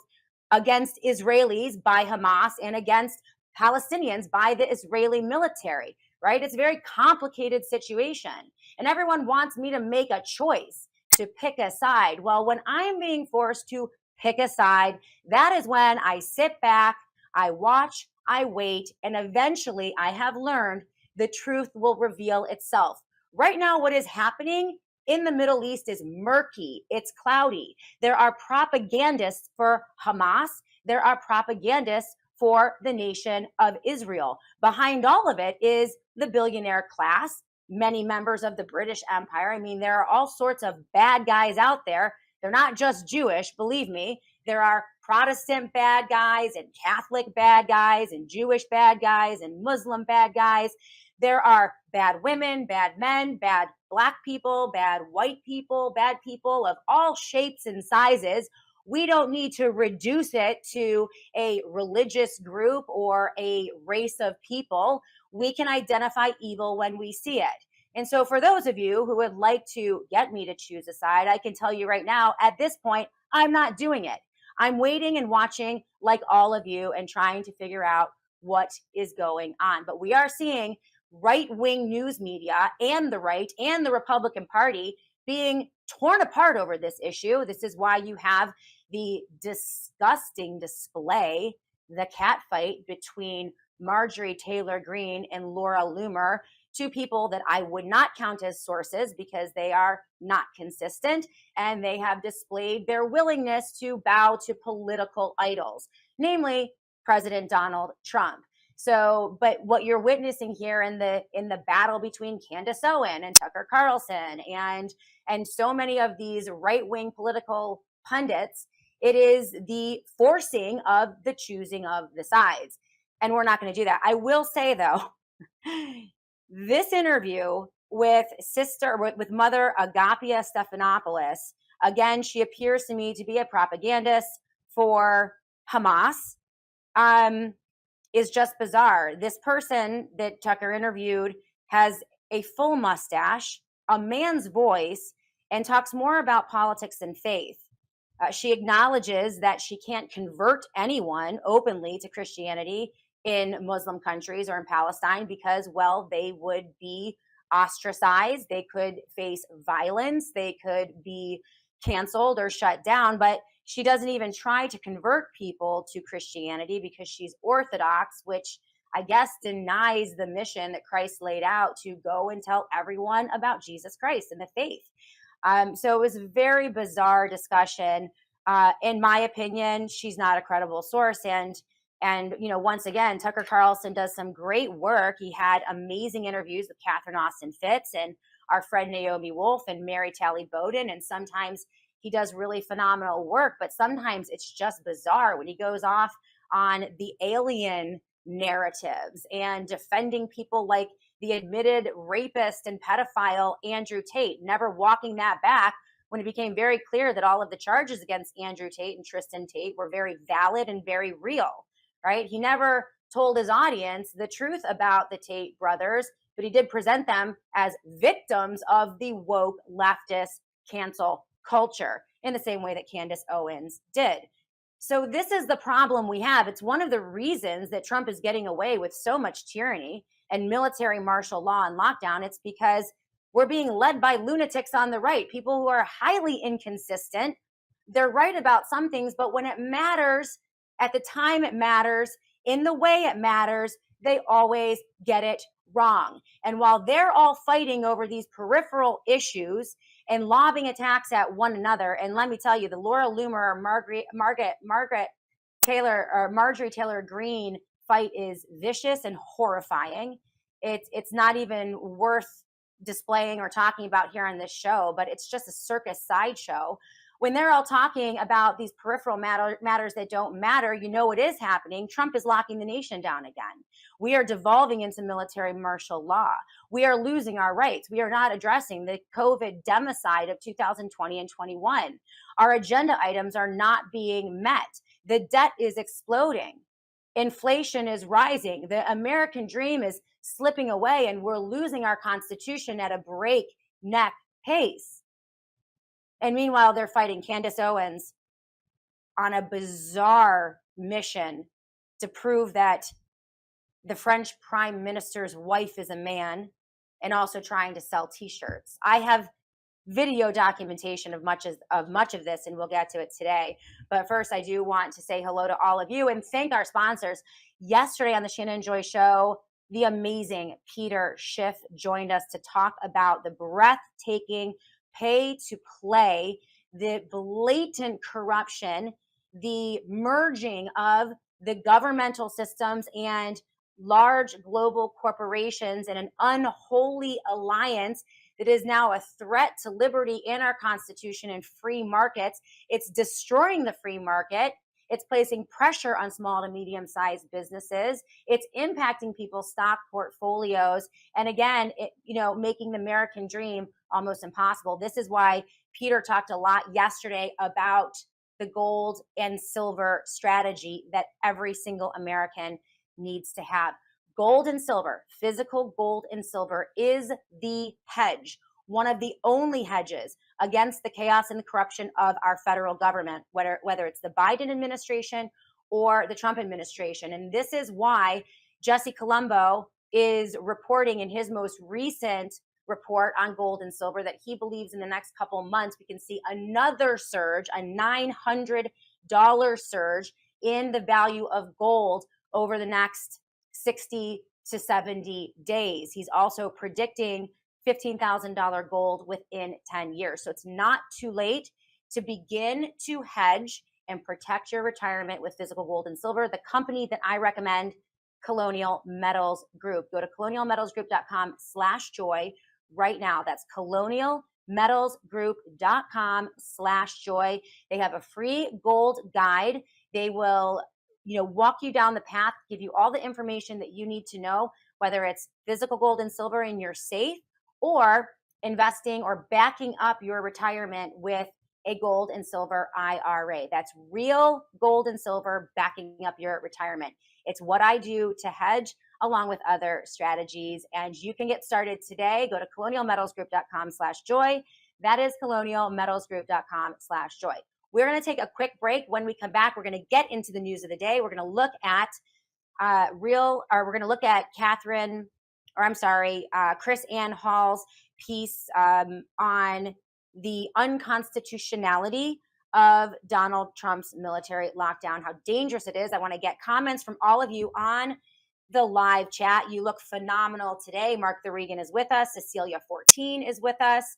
against Israelis by Hamas and against Palestinians by the Israeli military, right? It's a very complicated situation. And everyone wants me to make a choice, to pick a side. Well, when I'm being forced to pick a side, that is when I sit back, I watch, I wait, and eventually I have learned the truth will reveal itself. Right now, what is happening in the Middle East is murky, it's cloudy. There are propagandists for Hamas, there are propagandists for the nation of Israel. Behind all of it is the billionaire class, many members of the British Empire. I mean, there are all sorts of bad guys out there. They're not just Jewish, believe me. There are Protestant bad guys and Catholic bad guys and Jewish bad guys and Muslim bad guys. There are bad women, bad men, bad Black people, bad white people, bad people of all shapes and sizes. We don't need to reduce it to a religious group or a race of people. We can identify evil when we see it. And so, for those of you who would like to get me to choose a side, I can tell you right now, at this point, I'm not doing it. I'm waiting and watching like all of you and trying to figure out what is going on. But we are seeing right-wing news media and the right and the Republican Party being torn apart over this issue. This is why you have the disgusting display, the catfight between Marjorie Taylor Greene and Laura Loomer, two people that I would not count as sources because they are not consistent, and they have displayed their willingness to bow to political idols, namely President Donald Trump. So, but what you're witnessing here in the battle between Candace Owen and Tucker Carlson and so many of these right-wing political pundits, it is the forcing of the choosing of the sides. And we're not going to do that. I will say though, this interview with Mother Agapia Stephanopoulos, again, she appears to me to be a propagandist for Hamas, is just bizarre. This person that Tucker interviewed has a full mustache, a man's voice, and talks more about politics than faith. She acknowledges that she can't convert anyone openly to Christianity in Muslim countries or in Palestine because, well, they would be ostracized, they could face violence, they could be canceled or shut down. But she doesn't even try to convert people to Christianity because she's Orthodox, which I guess denies the mission that Christ laid out to go and tell everyone about Jesus Christ and the faith. So it was a very bizarre discussion. In my opinion, she's not a credible source. And you know, once again, Tucker Carlson does some great work. He had amazing interviews with Catherine Austin Fitts and our friend Naomi Wolf and Mary Talley Bowden. And sometimes he does really phenomenal work, but sometimes it's just bizarre when he goes off on the alien narratives and defending people like the admitted rapist and pedophile Andrew Tate, never walking that back when it became very clear that all of the charges against Andrew Tate and Tristan Tate were very valid and very real, right? He never told his audience the truth about the Tate brothers, but he did present them as victims of the woke leftist cancel culture in the same way that Candace Owens did. So this is the problem we have. It's one of the reasons that Trump is getting away with so much tyranny and military martial law and lockdown. It's because we're being led by lunatics on the right, people who are highly inconsistent. They're right about some things, but when it matters, at the time it matters, in the way it matters, they always get it wrong. And while they're all fighting over these peripheral issues and lobbing attacks at one another, and let me tell you, the Laura Loomer or Marjorie Taylor Greene fight is vicious and horrifying. It's not even worth displaying or talking about here on this show, but it's just a circus sideshow. When they're all talking about these peripheral matters that don't matter, you know what is happening. Trump is locking the nation down again. We are devolving into military martial law. We are losing our rights. We are not addressing the COVID democide of 2020 and 21. Our agenda items are not being met. The debt is exploding. Inflation is rising. The American dream is slipping away, and we're losing our Constitution at a breakneck pace. And meanwhile, they're fighting Candace Owens on a bizarre mission to prove that the French prime minister's wife is a man, and also trying to sell t-shirts. I have video documentation of much of this, and we'll get to it today. But first, I do want to say hello to all of you and thank our sponsors. Yesterday on the Shannon and Joy Show, the amazing Peter Schiff joined us to talk about the breathtaking pay to play, the blatant corruption, the merging of the governmental systems and large global corporations in an unholy alliance that is now a threat to liberty in our Constitution and free markets. It's destroying the free market. It's placing pressure on small to medium-sized businesses. It's impacting people's stock portfolios. And again, making the American dream almost impossible. This is why Peter talked a lot yesterday about the gold and silver strategy that every single American needs to have. Gold and silver, physical gold and silver, is the hedge, one of the only hedges against the chaos and the corruption of our federal government, whether it's the Biden administration or the Trump administration. And this is why Jesse Colombo is reporting in his most recent report on gold and silver that he believes in the next couple of months we can see another surge, a $900 surge in the value of gold over the next 60 to 70 days. He's also predicting $15,000 gold within 10 years. So it's not too late to begin to hedge and protect your retirement with physical gold and silver. The company that I recommend, Colonial Metals Group. Go to colonialmetalsgroup.com/joy right now. That's colonialmetalsgroup.com/joy. They have a free gold guide. They will walk you down the path, give you all the information that you need to know, whether it's physical gold and silver in your safe or investing or backing up your retirement with a gold and silver IRA. That's real gold and silver backing up your retirement. It's what I do to hedge along with other strategies. And you can get started today. Go to colonialmetalsgroup.com/joy. That is colonialmetalsgroup.com/joy. We're going to take a quick break. When we come back, we're going to get into the news of the day. We're going to look at Chris Ann Hall's piece on the unconstitutionality of Donald Trump's military lockdown, how dangerous it is. I want to get comments from all of you on the live chat. You look phenomenal today. Mark the Regan is with us. Cecilia 14 is with us.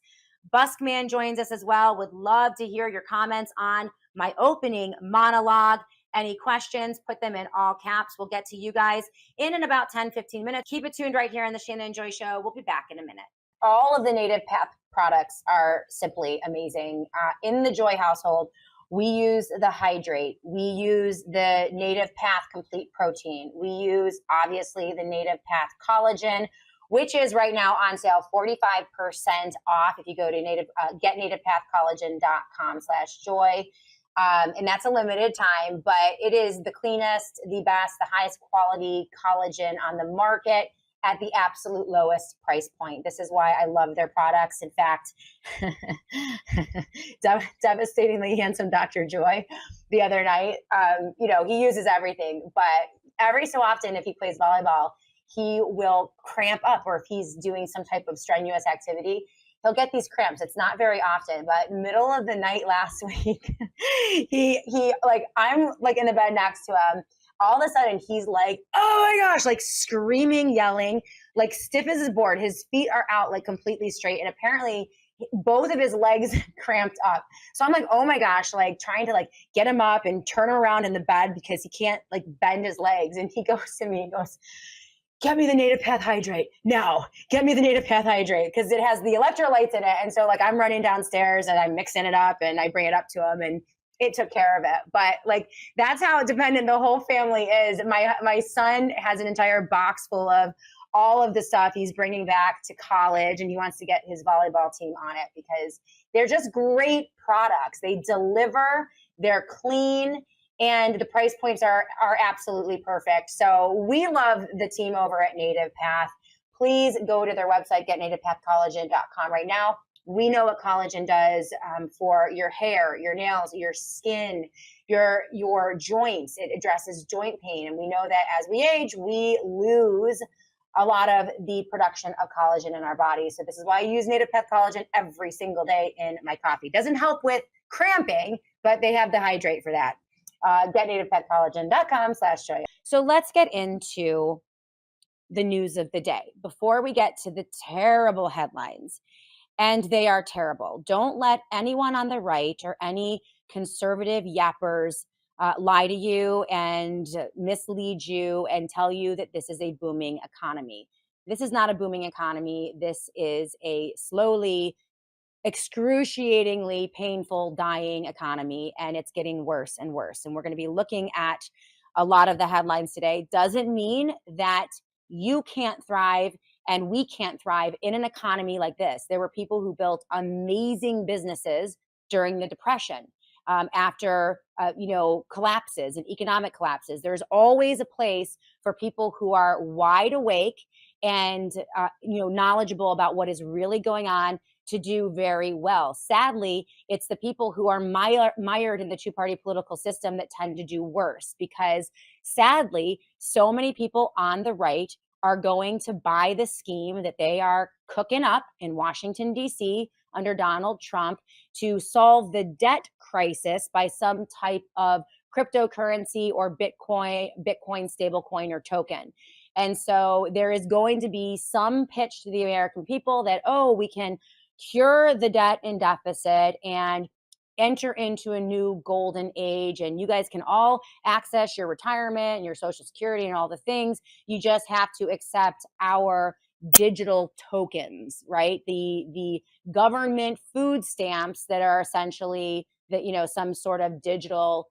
Buskman joins us as well. Would love to hear your comments on my opening monologue. Any questions, put them in all caps. We'll get to you guys in about 10-15 minutes. Keep it tuned right here on the Shannon and Joy Show. We'll be back in a minute. All of the Native Path products are simply amazing. In the Joy household, we use the Hydrate. We use the Native Path Complete Protein. We use, obviously, the Native Path Collagen, which is right now on sale, 45% off if you go to getnativepathcollagen.com/joy. And that's a limited time, but it is the cleanest, the best, the highest quality collagen on the market at the absolute lowest price point. This is why I love their products. In fact, devastatingly handsome Dr. Joy the other night, he uses everything, but every so often if he plays volleyball, he will cramp up, or if he's doing some type of strenuous activity, he'll get these cramps. It's not very often, but middle of the night last week, I'm in the bed next to him. All of a sudden he's like, oh my gosh, screaming, yelling, stiff as his board. His feet are out completely straight. And apparently both of his legs cramped up. So I'm like, oh my gosh, trying to get him up and turn around in the bed because he can't bend his legs. And he goes to me, he goes, get me the Native Path Hydrate now. Get me the Native Path Hydrate, because it has the electrolytes in it. And so I'm running downstairs and I'm mixing it up and I bring it up to him and it took care of it. But that's how dependent the whole family is. My son has an entire box full of all of the stuff he's bringing back to college, and he wants to get his volleyball team on it because they're just great products. They deliver, they're clean, and the price points are absolutely perfect. So we love the team over at Native Path. Please go to their website, getnativepathcollagen.com right now. We know what collagen does for your hair, your nails, your skin, your joints. It addresses joint pain. And we know that as we age, we lose a lot of the production of collagen in our body. So this is why I use Native Peth Collagen every single day in my coffee. Doesn't help with cramping, but they have the hydrate for that. GetNativePethCollagen.com/Joy. So let's get into the news of the day before we get to the terrible headlines. And they are terrible. Don't let anyone on the right or any conservative yappers lie to you and mislead you and tell you that this is a booming economy. This is not a booming economy. This is a slowly, excruciatingly painful, dying economy, and it's getting worse and worse. And we're going to be looking at a lot of the headlines today. Doesn't mean that you can't thrive and we can't thrive in an economy like this. There were people who built amazing businesses during the Depression. After collapses and economic collapses, there's always a place for people who are wide awake and knowledgeable about what is really going on to do very well. Sadly, it's the people who are mired in the two-party political system that tend to do worse, because sadly, so many people on the right are going to buy the scheme that they are cooking up in Washington, D.C. under Donald Trump to solve the debt crisis by some type of cryptocurrency or Bitcoin stablecoin or token. And so there is going to be some pitch to the American people that, oh, we can cure the debt and deficit and enter into a new golden age, and you guys can all access your retirement and your Social Security and all the things. You just have to accept our digital tokens, right? The government food stamps that are essentially some sort of digital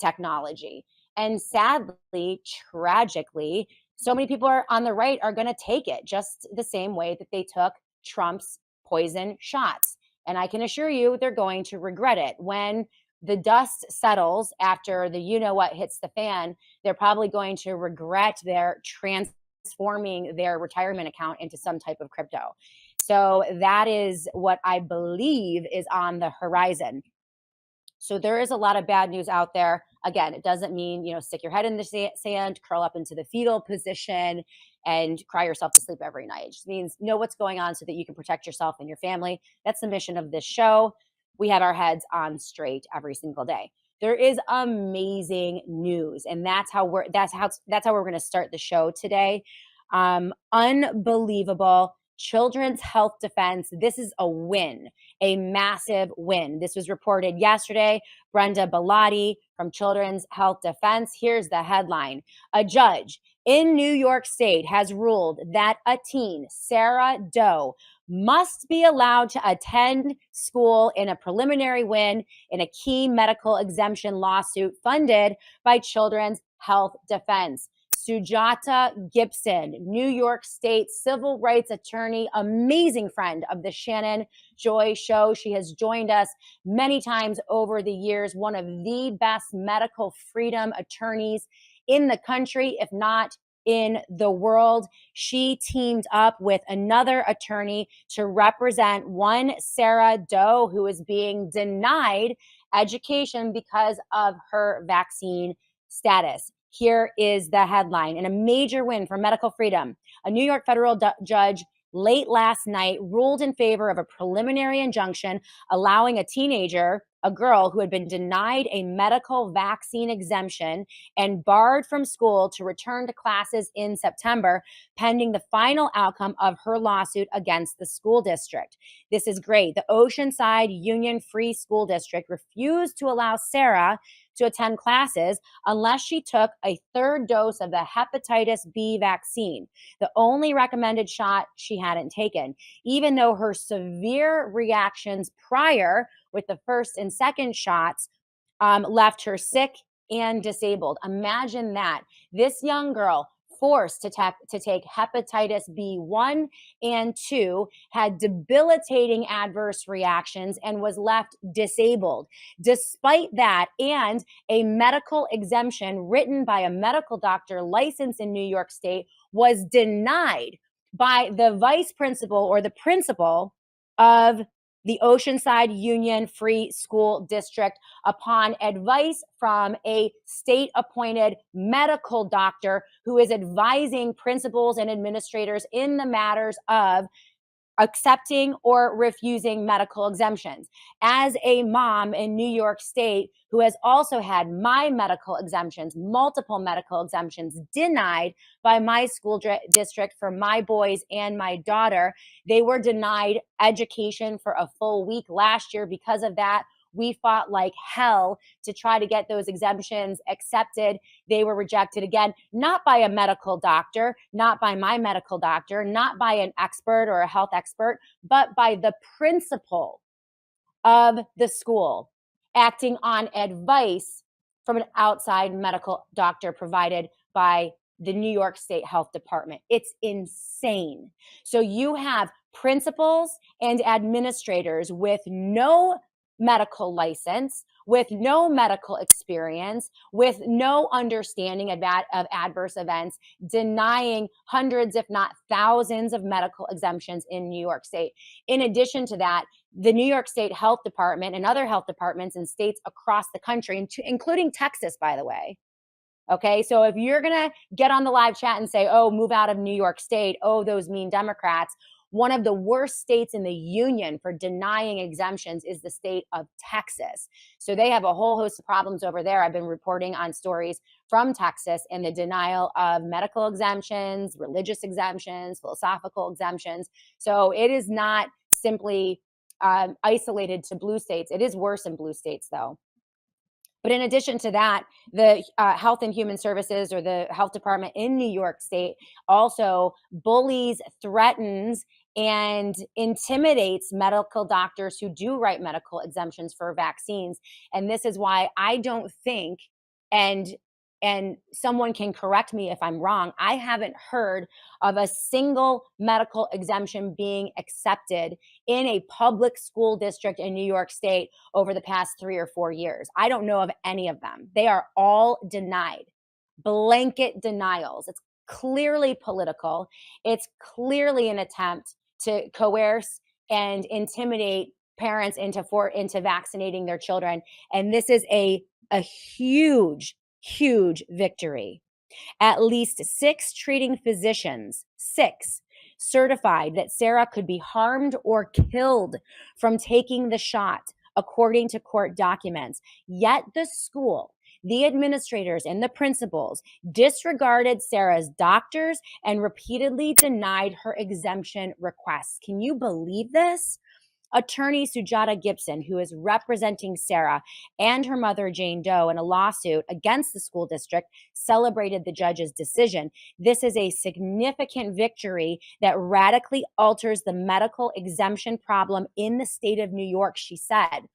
technology. And sadly, tragically, so many people on the right are going to take it just the same way that they took Trump's poison shots. And I can assure you they're going to regret it. When the dust settles after the you-know-what hits the fan, they're probably going to regret their transforming their retirement account into some type of crypto. So that is what I believe is on the horizon. So there is a lot of bad news out there. Again, it doesn't mean, stick your head in the sand, curl up into the fetal position, and cry yourself to sleep every night. It just means know what's going on so that you can protect yourself and your family. That's the mission of this show. We have our heads on straight every single day. There is amazing news, and that's how we're going to start the show today. Unbelievable. Children's Health Defense. This is a win, a massive win. This was reported yesterday. Brenda Bellotti from Children's Health Defense. Here's the headline. A judge in New York State has ruled that a teen, Sarah Doe, must be allowed to attend school in a preliminary win in a key medical exemption lawsuit funded by Children's Health Defense. Sujata Gibson, New York State civil rights attorney, amazing friend of the Shannon Joy Show. She has joined us many times over the years, one of the best medical freedom attorneys in the country, if not in the world. She teamed up with another attorney to represent one Sarah Doe who is being denied education because of her vaccine status. Here is the headline. And a major win for medical freedom. A New York federal judge late last night ruled in favor of a preliminary injunction allowing a teenager, a girl who had been denied a medical vaccine exemption and barred from school, to return to classes in September, pending the final outcome of her lawsuit against the school district. This is great. The Oceanside Union Free School District refused to allow Sarah to attend classes unless she took a third dose of the hepatitis B vaccine, the only recommended shot she hadn't taken, even though her severe reactions prior with the first and second shots left her sick and disabled. Imagine that. This young girl, forced to take hepatitis B1 and 2, had debilitating adverse reactions and was left disabled. Despite that, and a medical exemption written by a medical doctor licensed in New York State was denied by the vice principal or the principal of the Oceanside Union Free School District, upon advice from a state-appointed medical doctor who is advising principals and administrators in the matters of accepting or refusing medical exemptions. As a mom in New York State who has also had my medical exemptions, multiple medical exemptions denied by my school district for my boys and my daughter, they were denied education for a full week last year because of that. We fought like hell to try to get those exemptions accepted. They were rejected again, not by a medical doctor, not by my medical doctor, not by an expert or a health expert, but by the principal of the school acting on advice from an outside medical doctor provided by the New York State Health Department. It's insane. So you have principals and administrators with no medical license, with no medical experience, with no understanding of adverse events, denying hundreds, if not thousands, of medical exemptions in New York State. In addition to that, the New York State Health Department and other health departments in states across the country, including Texas, by the way. Okay, so if you're going to get on the live chat and say, oh, move out of New York State, oh, those mean Democrats, one of the worst states in the union for denying exemptions is the state of Texas. So they have a whole host of problems over there. I've been reporting on stories from Texas and the denial of medical exemptions, religious exemptions, philosophical exemptions. So it is not simply isolated to blue states. It is worse in blue states, though. But in addition to that, the Health and Human Services, or the health department in New York State, also bullies, threatens, and intimidates medical doctors who do write medical exemptions for vaccines. And this is why I don't think, and someone can correct me if I'm wrong, I haven't heard of a single medical exemption being accepted in a public school district in New York State over the past 3 or 4 years. I don't know of any of them. They are all denied, blanket denials. It's clearly political. It's clearly an attempt to coerce and intimidate parents into vaccinating their children. And this is a huge victory. At least 6 treating physicians, 6, certified that Sarah could be harmed or killed from taking the shot, according to court documents. Yet the school, the administrators, and the principals disregarded Sarah's doctors and repeatedly denied her exemption requests. Can you believe this? Attorney Sujata Gibson, who is representing Sarah and her mother, Jane Doe, in a lawsuit against the school district, celebrated the judge's decision. This is a significant victory that radically alters the medical exemption problem in the state of New York, she said.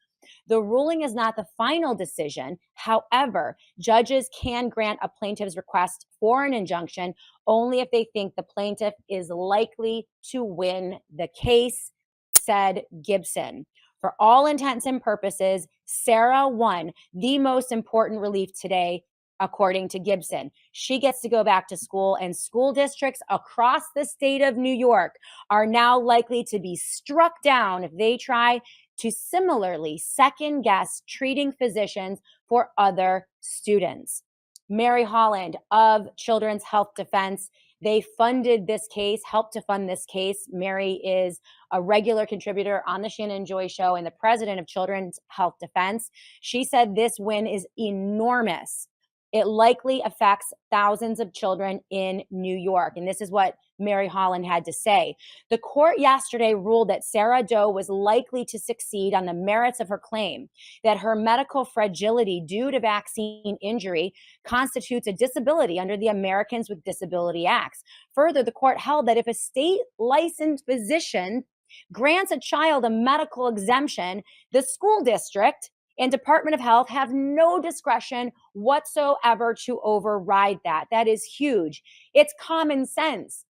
The ruling is not the final decision. However, judges can grant a plaintiff's request for an injunction only if they think the plaintiff is likely to win the case, said Gibson. For all intents and purposes, Sarah won the most important relief today, according to Gibson. She gets to go back to school, and school districts across the state of New York are now likely to be struck down if they try to similarly second guess treating physicians for other students. Mary Holland of Children's Health Defense, they funded this case, helped to fund this case. Mary is a regular contributor on the Shannon Joy Show and the president of Children's Health Defense. She said this win is enormous. It likely affects thousands of children in New York. And this is what Mary Holland had to say. The court yesterday ruled that Sarah Doe was likely to succeed on the merits of her claim that her medical fragility due to vaccine injury constitutes a disability under the Americans with Disability Acts. Further, the court held that if a state licensed physician grants a child a medical exemption, the school district and Department of Health have no discretion whatsoever to override that. That is huge. It's common sense.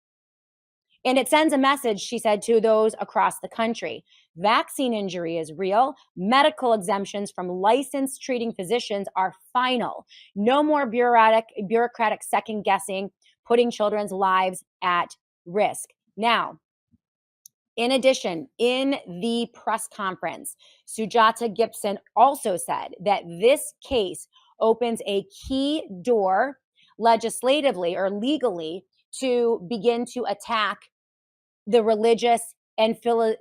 And it sends a message, she said, to those across the country. Vaccine injury is real. Medical exemptions from licensed treating physicians are final. No more bureaucratic second guessing, putting children's lives at risk. Now, In addition, in the press conference, Sujata Gibson also said that this case opens a key door legislatively or legally to begin to attack the religious and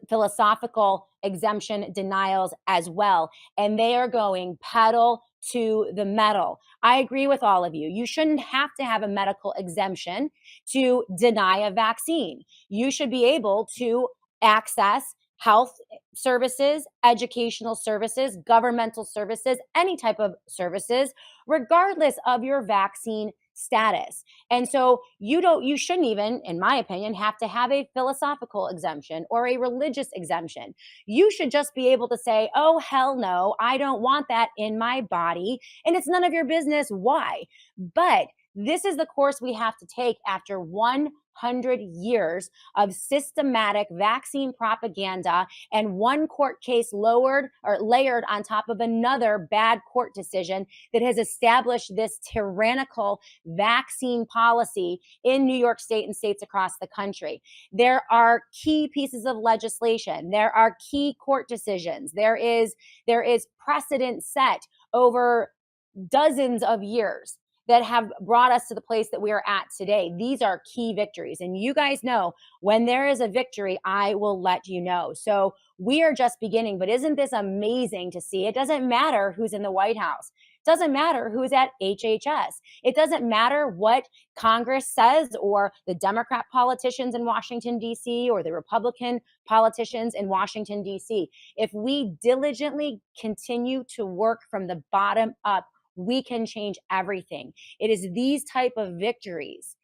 philosophical exemption denials as well. And they are going pedal to the metal. I agree with all of you. You shouldn't have to have a medical exemption to deny a vaccine. You should be able to access health services, educational services, governmental services, any type of services, regardless of your vaccine status. And so you shouldn't even, in my opinion, have to have a philosophical exemption or a religious exemption. You should just be able to say, oh, hell no, I don't want that in my body. And it's none of your business why. But this is the course we have to take after 100 years of systematic vaccine propaganda and one court case lowered or layered on top of another bad court decision that has established this tyrannical vaccine policy in New York State and states across the country. There are key pieces of legislation. There are key court decisions. There is precedent set over dozens of years that have brought us to the place that we are at today. These are key victories. And you guys know when there is a victory, I will let you know. So we are just beginning, but isn't this amazing to see? It doesn't matter who's in the White House. It doesn't matter who's at HHS. It doesn't matter what Congress says or the Democrat politicians in Washington, D.C. or the Republican politicians in Washington, D.C. If we diligently continue to work from the bottom up, we can change everything. It is these type of victories,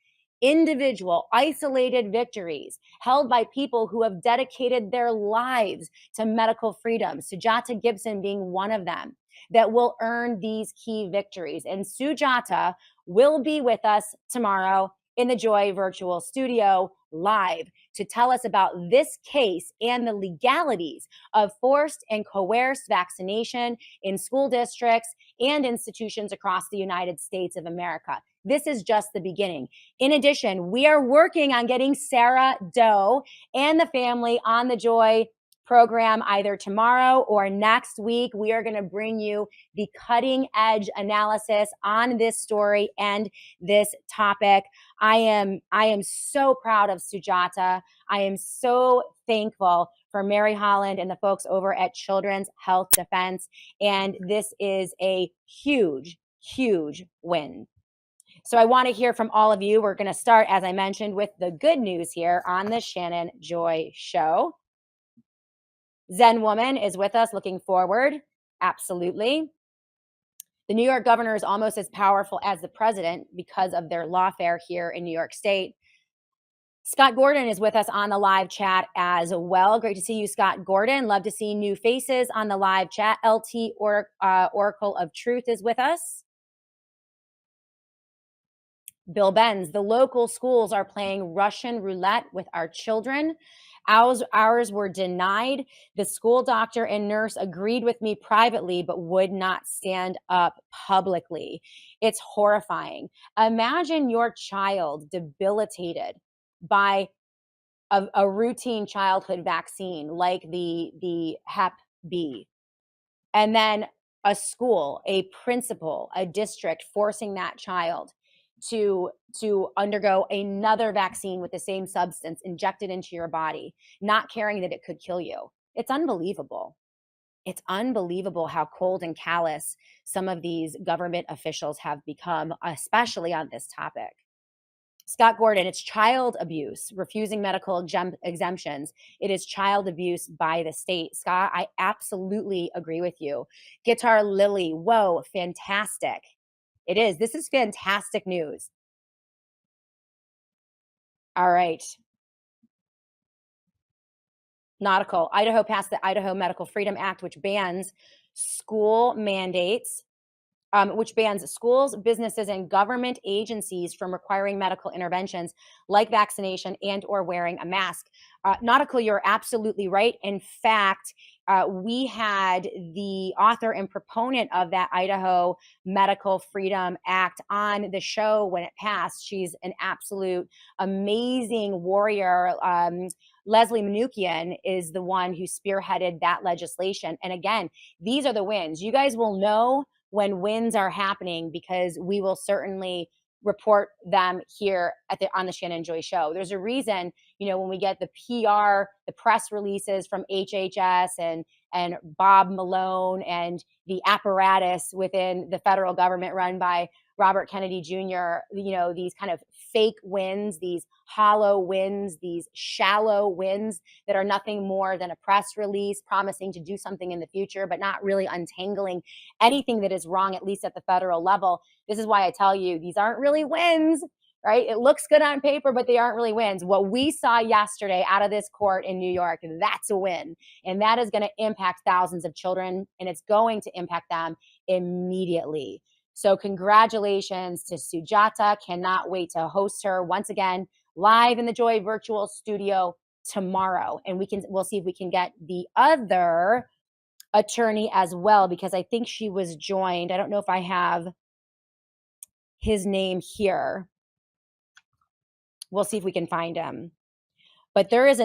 individual, isolated victories held by people who have dedicated their lives to medical freedom, Sujata Gibson being one of them, that will earn these key victories. And Sujata will be with us tomorrow in the Joy Virtual Studio live to tell us about this case and the legalities of forced and coerced vaccination in school districts and institutions across the United States of America. This is just the beginning. In addition, we are working on getting Sarah Doe and the family on the Joy program either tomorrow or next week. We are going to bring you the cutting edge analysis on this story and this topic. I am so proud of Sujata. I am so thankful for Mary Holland and the folks over at Children's Health Defense. And this is a huge, huge win. So I want to hear from all of you. We're going to start, as I mentioned, with the good news here on the Shannon Joy Show. Zen Woman is with us, looking forward. Absolutely. The New York governor is almost as powerful as the president because of their lawfare here in New York State. Scott Gordon is with us on the live chat as well. Great to see you, Scott Gordon. Love to see new faces on the live chat. LT Oracle of Truth is with us. Bill Benz, the local schools are playing Russian roulette with our children. Ours were denied. The school doctor and nurse agreed with me privately, but would not stand up publicly. It's horrifying. Imagine your child debilitated by a routine childhood vaccine like the Hep B. And then a school, a principal, a district forcing that child to undergo another vaccine with the same substance injected into your body, not caring that it could kill you. It's unbelievable. It's unbelievable how cold and callous some of these government officials have become, especially on this topic. Scott Gordon, it's child abuse, refusing medical exemptions. It is child abuse by the state. Scott, I absolutely agree with you. Guitar Lily, whoa, fantastic. It is. This is fantastic news. All right. Nautical. Idaho passed the Idaho Medical Freedom Act, which bans school mandates, which bans schools, businesses, and government agencies from requiring medical interventions like vaccination and or wearing a mask. Nautical, you're absolutely right. In fact, we had the author and proponent of that Idaho Medical Freedom Act on the show when it passed. She's an absolute amazing warrior, Leslie Manukian is the one who spearheaded that legislation. And again, these are the wins. You guys will know when wins are happening because we will certainly report them here on the Shannon Joy Show. There's a reason, when we get the PR, the press releases from HHS and Bob Malone and the apparatus within the federal government run by Robert Kennedy Jr., these kind of fake wins, these hollow wins, these shallow wins that are nothing more than a press release promising to do something in the future, but not really untangling anything that is wrong, at least at the federal level. This is why I tell you, these aren't really wins, right? It looks good on paper, but they aren't really wins. What we saw yesterday out of this court in New York, that's a win. And that is going to impact thousands of children, and it's going to impact them immediately. So congratulations to Sujata. Cannot wait to host her once again live in the Joy virtual studio tomorrow. And we'll see if we can get the other attorney as well, because I think she was joined. I don't know if I have his name here. We'll see if we can find him. But there's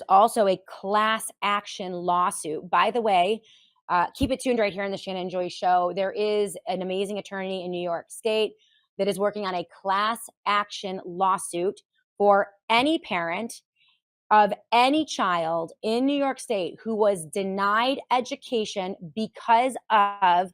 also a class action lawsuit. By the way, keep it tuned right here on the Shannon Joy Show. There is an amazing attorney in New York State that is working on a class action lawsuit for any parent of any child in New York State who was denied education because of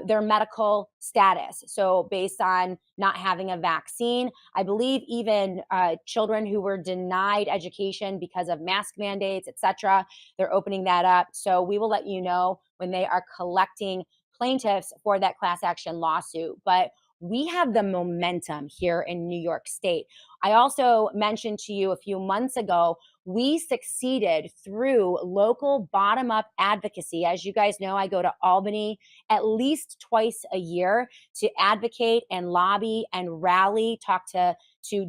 their medical status. So based on not having a vaccine, I believe even children who were denied education because of mask mandates, etc., they're opening that up. So we will let you know when they are collecting plaintiffs for that class action lawsuit. But we have the momentum here in New York State. I also mentioned to you a few months ago, we succeeded through local bottom-up advocacy. As you guys know, I go to Albany at least twice a year to advocate and lobby and rally, talk to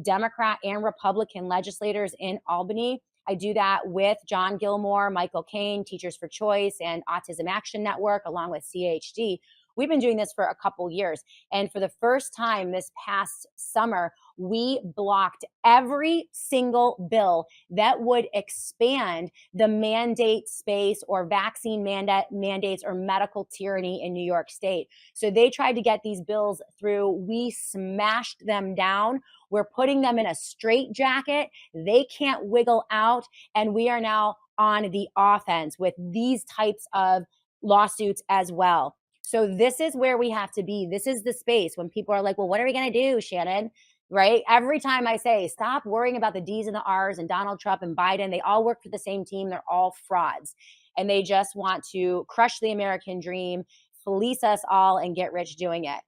Democrat and Republican legislators in Albany. I do that with John Gilmore, Michael Caine, Teachers for Choice, and Autism Action Network, along with CHD. We've been doing this for a couple years. And for the first time this past summer, we blocked every single bill that would expand the mandate space or vaccine mandates or medical tyranny in New York State. So they tried to get these bills through. We smashed them down. We're putting them in a straitjacket. They can't wiggle out. And we are now on the offense with these types of lawsuits as well. So this is where we have to be. This is the space when people are like, well, what are we going to do, Shannon? Right? Every time I say, stop worrying about the D's and the R's and Donald Trump and Biden, they all work for the same team. They're all frauds. And they just want to crush the American dream, fleece us all, and get rich doing it.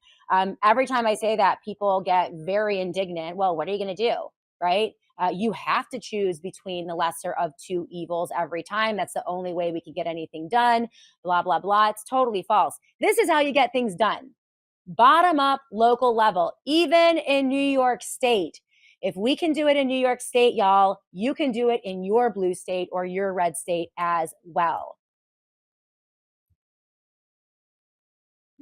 Every time I say that, people get very indignant. Well, what are you going to do? Right? You have to choose between the lesser of two evils every time. That's the only way we can get anything done, blah, blah, blah. It's totally false. This is how you get things done. Bottom up, local level, even in New York State. If we can do it in New York State, y'all, you can do it in your blue state or your red state as well.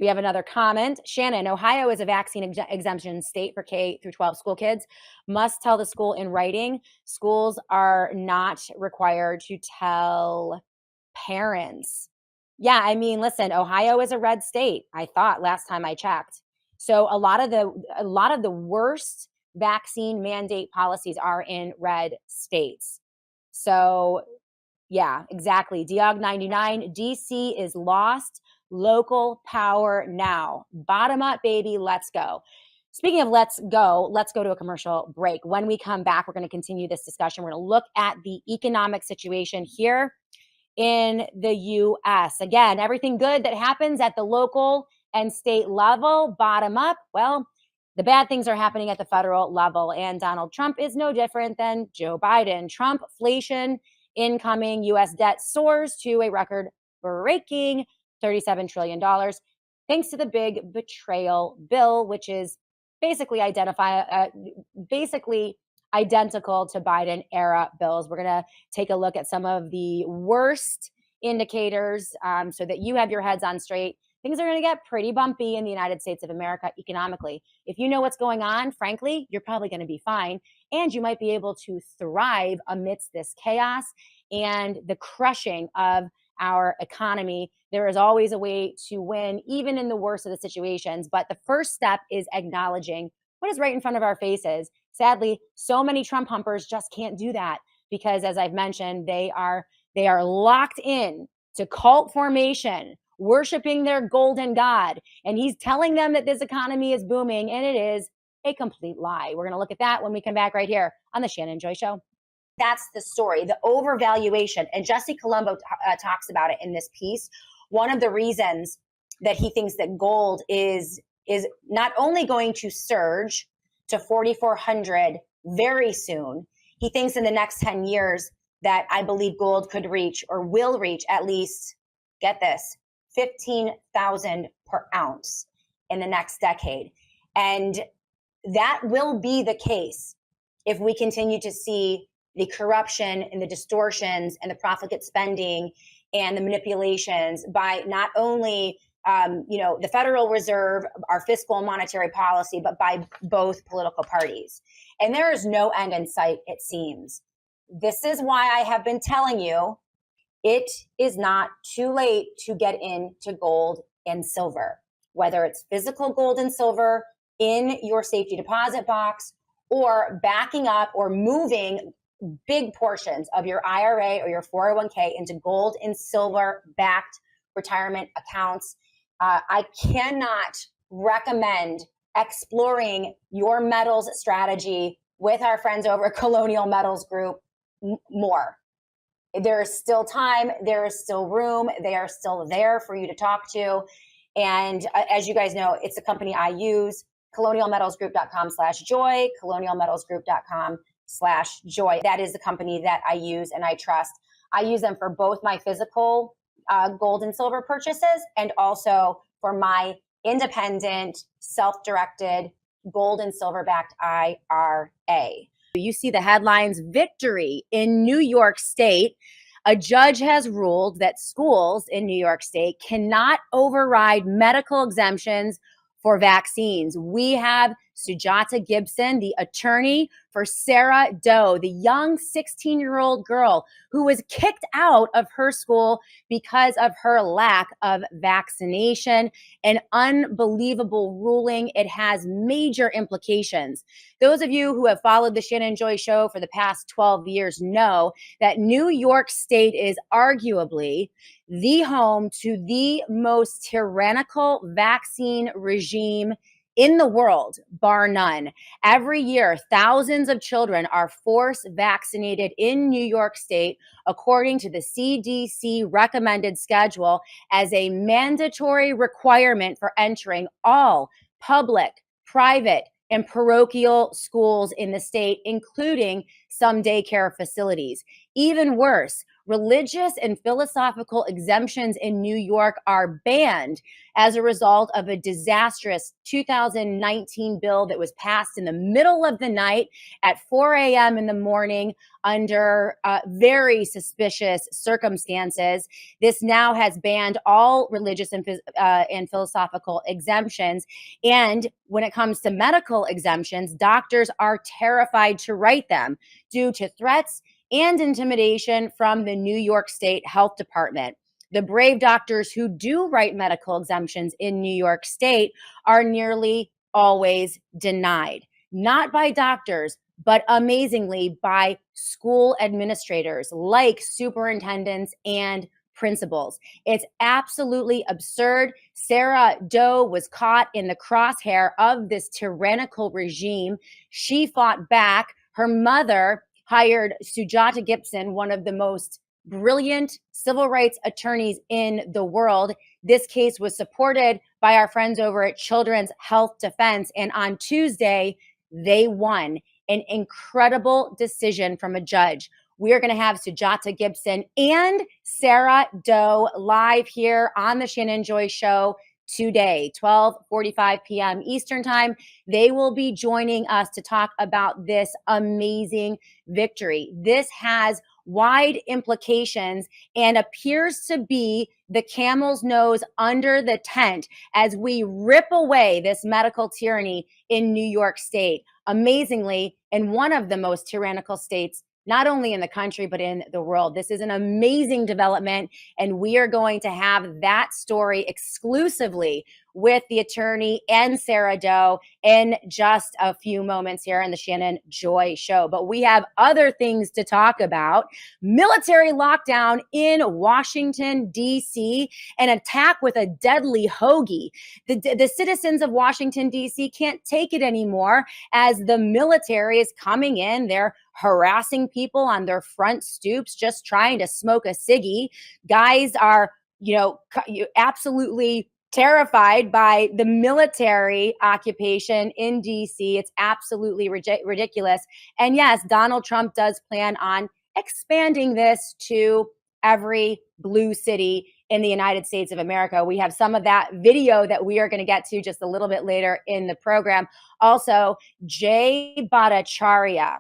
We have another comment. Shannon, Ohio is a vaccine exemption state for K through 12 school kids. Must tell the school in writing. Schools are not required to tell parents. Yeah, I mean, listen, Ohio is a red state, I thought last time I checked. So a lot of the worst vaccine mandate policies are in red states. So yeah, exactly. Diog 99, DC is lost. Local power now. Bottom up, baby. Let's go. Speaking of let's go to a commercial break. When we come back, we're going to continue this discussion. We're going to look at the economic situation here in the U.S. Again, everything good that happens at the local and state level, bottom up, well, the bad things are happening at the federal level. And Donald Trump is no different than Joe Biden. Trumpflation incoming, U.S. debt soars to a record-breaking $37 trillion, thanks to the big betrayal bill, which is basically identical to Biden era bills. We're going to take a look at some of the worst indicators so that you have your heads on straight. Things are going to get pretty bumpy in the United States of America economically. If you know what's going on, frankly, you're probably going to be fine. and you might be able to thrive amidst this chaos and the crushing of our economy. There is always a way to win, even in the worst of the situations. But the first step is acknowledging what is right in front of our faces. Sadly, so many Trump humpers just can't do that because, as I've mentioned, they are locked in to cult formation, worshiping their golden god. And he's telling them that this economy is booming, and it is a complete lie. We're going to look at that when we come back right here on the Shannon Joy Show. That's the story, the overvaluation. And Jesse Colombo talks about it in this piece. One of the reasons that he thinks that gold is not only going to surge to 4,400 very soon, he thinks in the next 10 years that I believe gold could reach or will reach at least, get this, 15,000 per ounce in the next decade. And that will be the case if we continue to see the corruption and the distortions and the profligate spending and the manipulations by not only the Federal Reserve, our fiscal and monetary policy, but by both political parties. And there is no end in sight, it seems. This is why I have been telling you it is not too late to get into gold and silver, whether it's physical gold and silver in your safety deposit box or backing up or moving big portions of your IRA or your 401k into gold and silver backed retirement accounts. I cannot recommend exploring your metals strategy with our friends over at Colonial Metals Group more. There is still time. There is still room. They are still there for you to talk to. And as you guys know, it's a company I use, colonialmetalsgroup.com/joy, colonialmetalsgroup.com/joy. That is the company that I use and I trust. I use them for both my physical gold and silver purchases and also for my independent, self-directed gold and silver backed IRA. You see the headlines, victory in New York State. A judge has ruled that schools in New York State cannot override medical exemptions for vaccines. We have Sujata Gibson, the attorney for Sarah Doe, the young 16-year-old girl who was kicked out of her school because of her lack of vaccination. An unbelievable ruling. It has major implications. Those of you who have followed the Shannon Joy Show for the past 12 years know that New York State is arguably the home to the most tyrannical vaccine regime in the world, bar none. Every year, thousands of children are force vaccinated in New York State, according to the CDC recommended schedule, as a mandatory requirement for entering all public, private, and parochial schools in the state, including some daycare facilities. Even worse, religious and philosophical exemptions in New York are banned as a result of a disastrous 2019 bill that was passed in the middle of the night at 4 a.m. in the morning under very suspicious circumstances. This now has banned all religious and philosophical exemptions. And when it comes to medical exemptions, doctors are terrified to write them due to threats and intimidation from the New York State Health Department. The brave doctors who do write medical exemptions in New York State are nearly always denied, not by doctors, but amazingly by school administrators like superintendents and principals. It's absolutely absurd. Sarah Doe was caught in the crosshair of this tyrannical regime. She fought back. Her mother hired Sujata Gibson, one of the most brilliant civil rights attorneys in the world. This case was supported by our friends over at Children's Health Defense. And on Tuesday, they won an incredible decision from a judge. We are going to have Sujata Gibson and Sarah Doe live here on the Shannon Joy Show today, 12:45 p.m. Eastern Time. They will be joining us to talk about this amazing victory. This has wide implications and appears to be the camel's nose under the tent as we rip away this medical tyranny in New York State. Amazingly, in one of the most tyrannical states, not only in the country, but in the world. This is an amazing development, and we are going to have that story exclusively with the attorney and Sarah Doe in just a few moments here in the Shannon Joy Show. But we have other things to talk about. Military lockdown in Washington, D.C., an attack with a deadly hoagie. The citizens of Washington, D.C. can't take it anymore as the military is coming in. They're harassing people on their front stoops, just trying to smoke a ciggy. Guys are, absolutely terrified by the military occupation in DC. It's absolutely ridiculous. And yes, Donald Trump does plan on expanding this to every blue city in the United States of America. We have some of that video that we are going to get to just a little bit later in the program. Also, Jay Bhattacharya,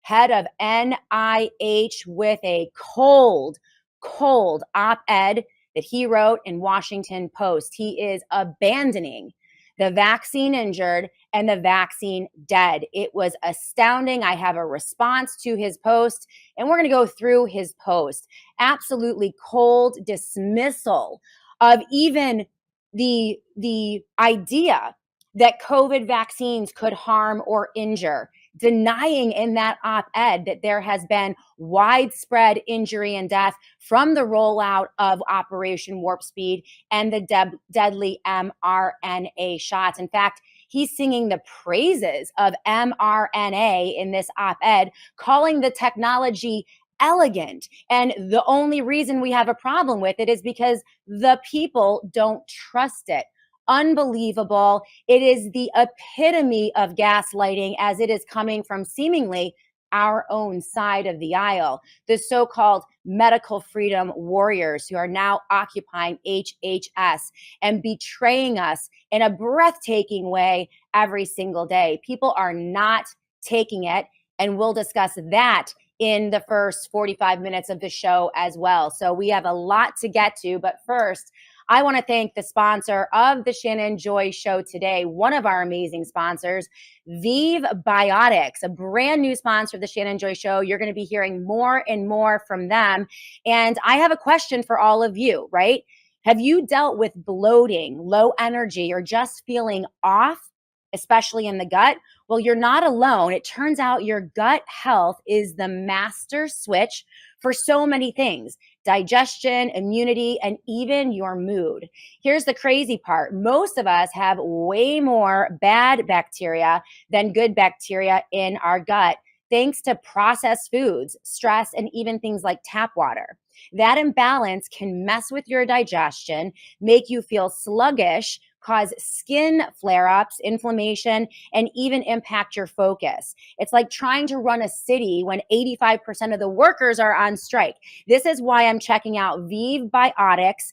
head of NIH, with a cold op-ed that he wrote in Washington Post. He is abandoning the vaccine injured and the vaccine dead. It was astounding. I have a response to his post, and we're going to go through his post. Absolutely cold dismissal of even the idea that COVID vaccines could harm or injure, denying in that op-ed that there has been widespread injury and death from the rollout of Operation Warp Speed and the deadly mRNA shots. In fact, he's singing the praises of mRNA in this op-ed, calling the technology elegant. And the only reason we have a problem with it is because the people don't trust it. Unbelievable. It is the epitome of gaslighting, as it is coming from seemingly our own side of the aisle, the so-called medical freedom warriors who are now occupying HHS and betraying us in a breathtaking way every single day. People are not taking it, and we'll discuss that in the first 45 minutes of the show as well. So we have a lot to get to, but first, I want to thank the sponsor of the Shannon Joy Show today, one of our amazing sponsors, Vive Biotics, a brand new sponsor of the Shannon Joy Show. You're going to be hearing more and more from them. And I have a question for all of you, right? Have you dealt with bloating, low energy, or just feeling off, especially in the gut? Well, you're not alone. It turns out your gut health is the master switch for so many things: digestion, immunity, and even your mood. Here's the crazy part. Most of us have way more bad bacteria than good bacteria in our gut, thanks to processed foods, stress, and even things like tap water. That imbalance can mess with your digestion, make you feel sluggish, cause skin flare-ups, inflammation, and even impact your focus. It's like trying to run a city when 85% of the workers are on strike. This is why I'm checking out Vive Biotics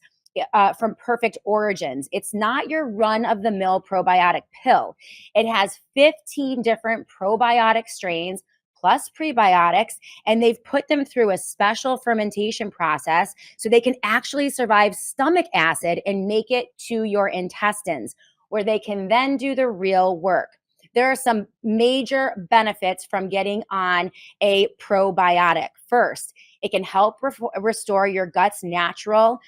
from Perfect Origins. It's not your run-of-the-mill probiotic pill. It has 15 different probiotic strains plus prebiotics, and they've put them through a special fermentation process so they can actually survive stomach acid and make it to your intestines, where they can then do the real work. There are some major benefits from getting on a probiotic. First, it can help restore your gut's natural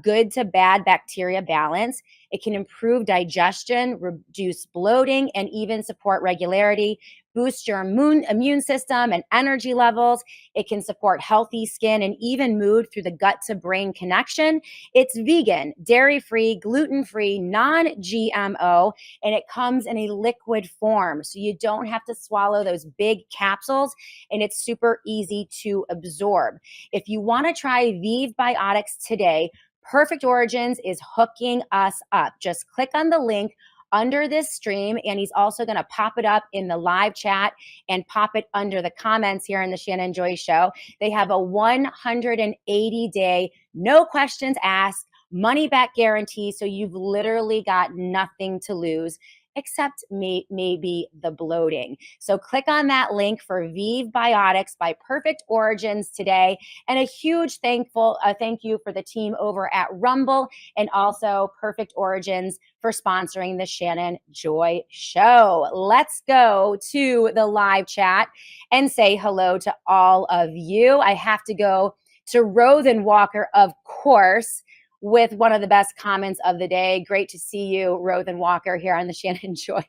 good to bad bacteria balance. It can improve digestion, reduce bloating, and even support regularity, boost your immune system and energy levels. It can support healthy skin and even mood through the gut to brain connection. It's vegan, dairy-free, gluten-free, non-GMO, and it comes in a liquid form, so you don't have to swallow those big capsules, and it's super easy to absorb. If you want to try Vive Biotics today, Perfect Origins is hooking us up. Just click on the link under this stream, and he's also going to pop it up in the live chat and pop it under the comments here in the Shannon Joy Show. They have a 180-day, no questions asked, money back guarantee, so you've literally got nothing to lose. except maybe the bloating. So click on that link for Vive Biotics by Perfect Origins today. And a huge thank you for the team over at Rumble and also Perfect Origins for sponsoring the Shannon Joy Show. Let's go to the live chat and say hello to all of you. I have to go to Rothen Walker, of course, with one of the best comments of the day. Great to see you, Rothen Walker, here on the Shannon Joy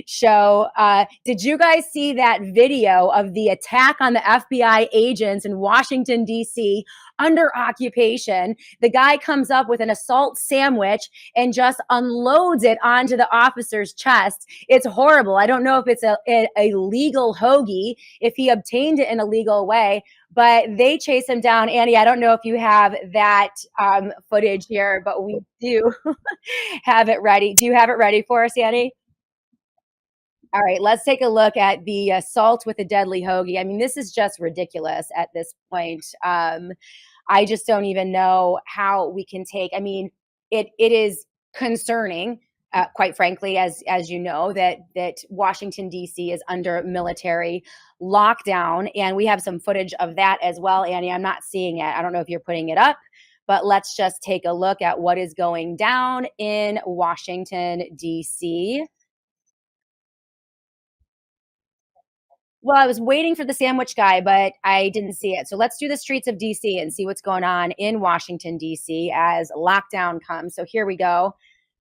Show. Did you guys see that video of the attack on the FBI agents in Washington, D.C. under occupation? The guy comes up with an assault sandwich and just unloads it onto the officer's chest. It's horrible. I don't know if it's a legal hoagie, if he obtained it in a legal way, but they chase him down. Annie, I don't know if you have that footage here, but we do have it ready. Do you have it ready for us, Annie? All right, let's take a look at the assault with a deadly hoagie. I mean, this is just ridiculous at this point. I just don't even know how we can take. I mean, it is concerning, quite frankly, as you know, that Washington D.C. is under military lockdown, and we have some footage of that as well. Annie, I'm not seeing it. I don't know if you're putting it up, but let's just take a look at what is going down in Washington D.C. Well, I was waiting for the sandwich guy, but I didn't see it. So let's do the streets of DC and see what's going on in Washington, DC as lockdown comes. So here we go.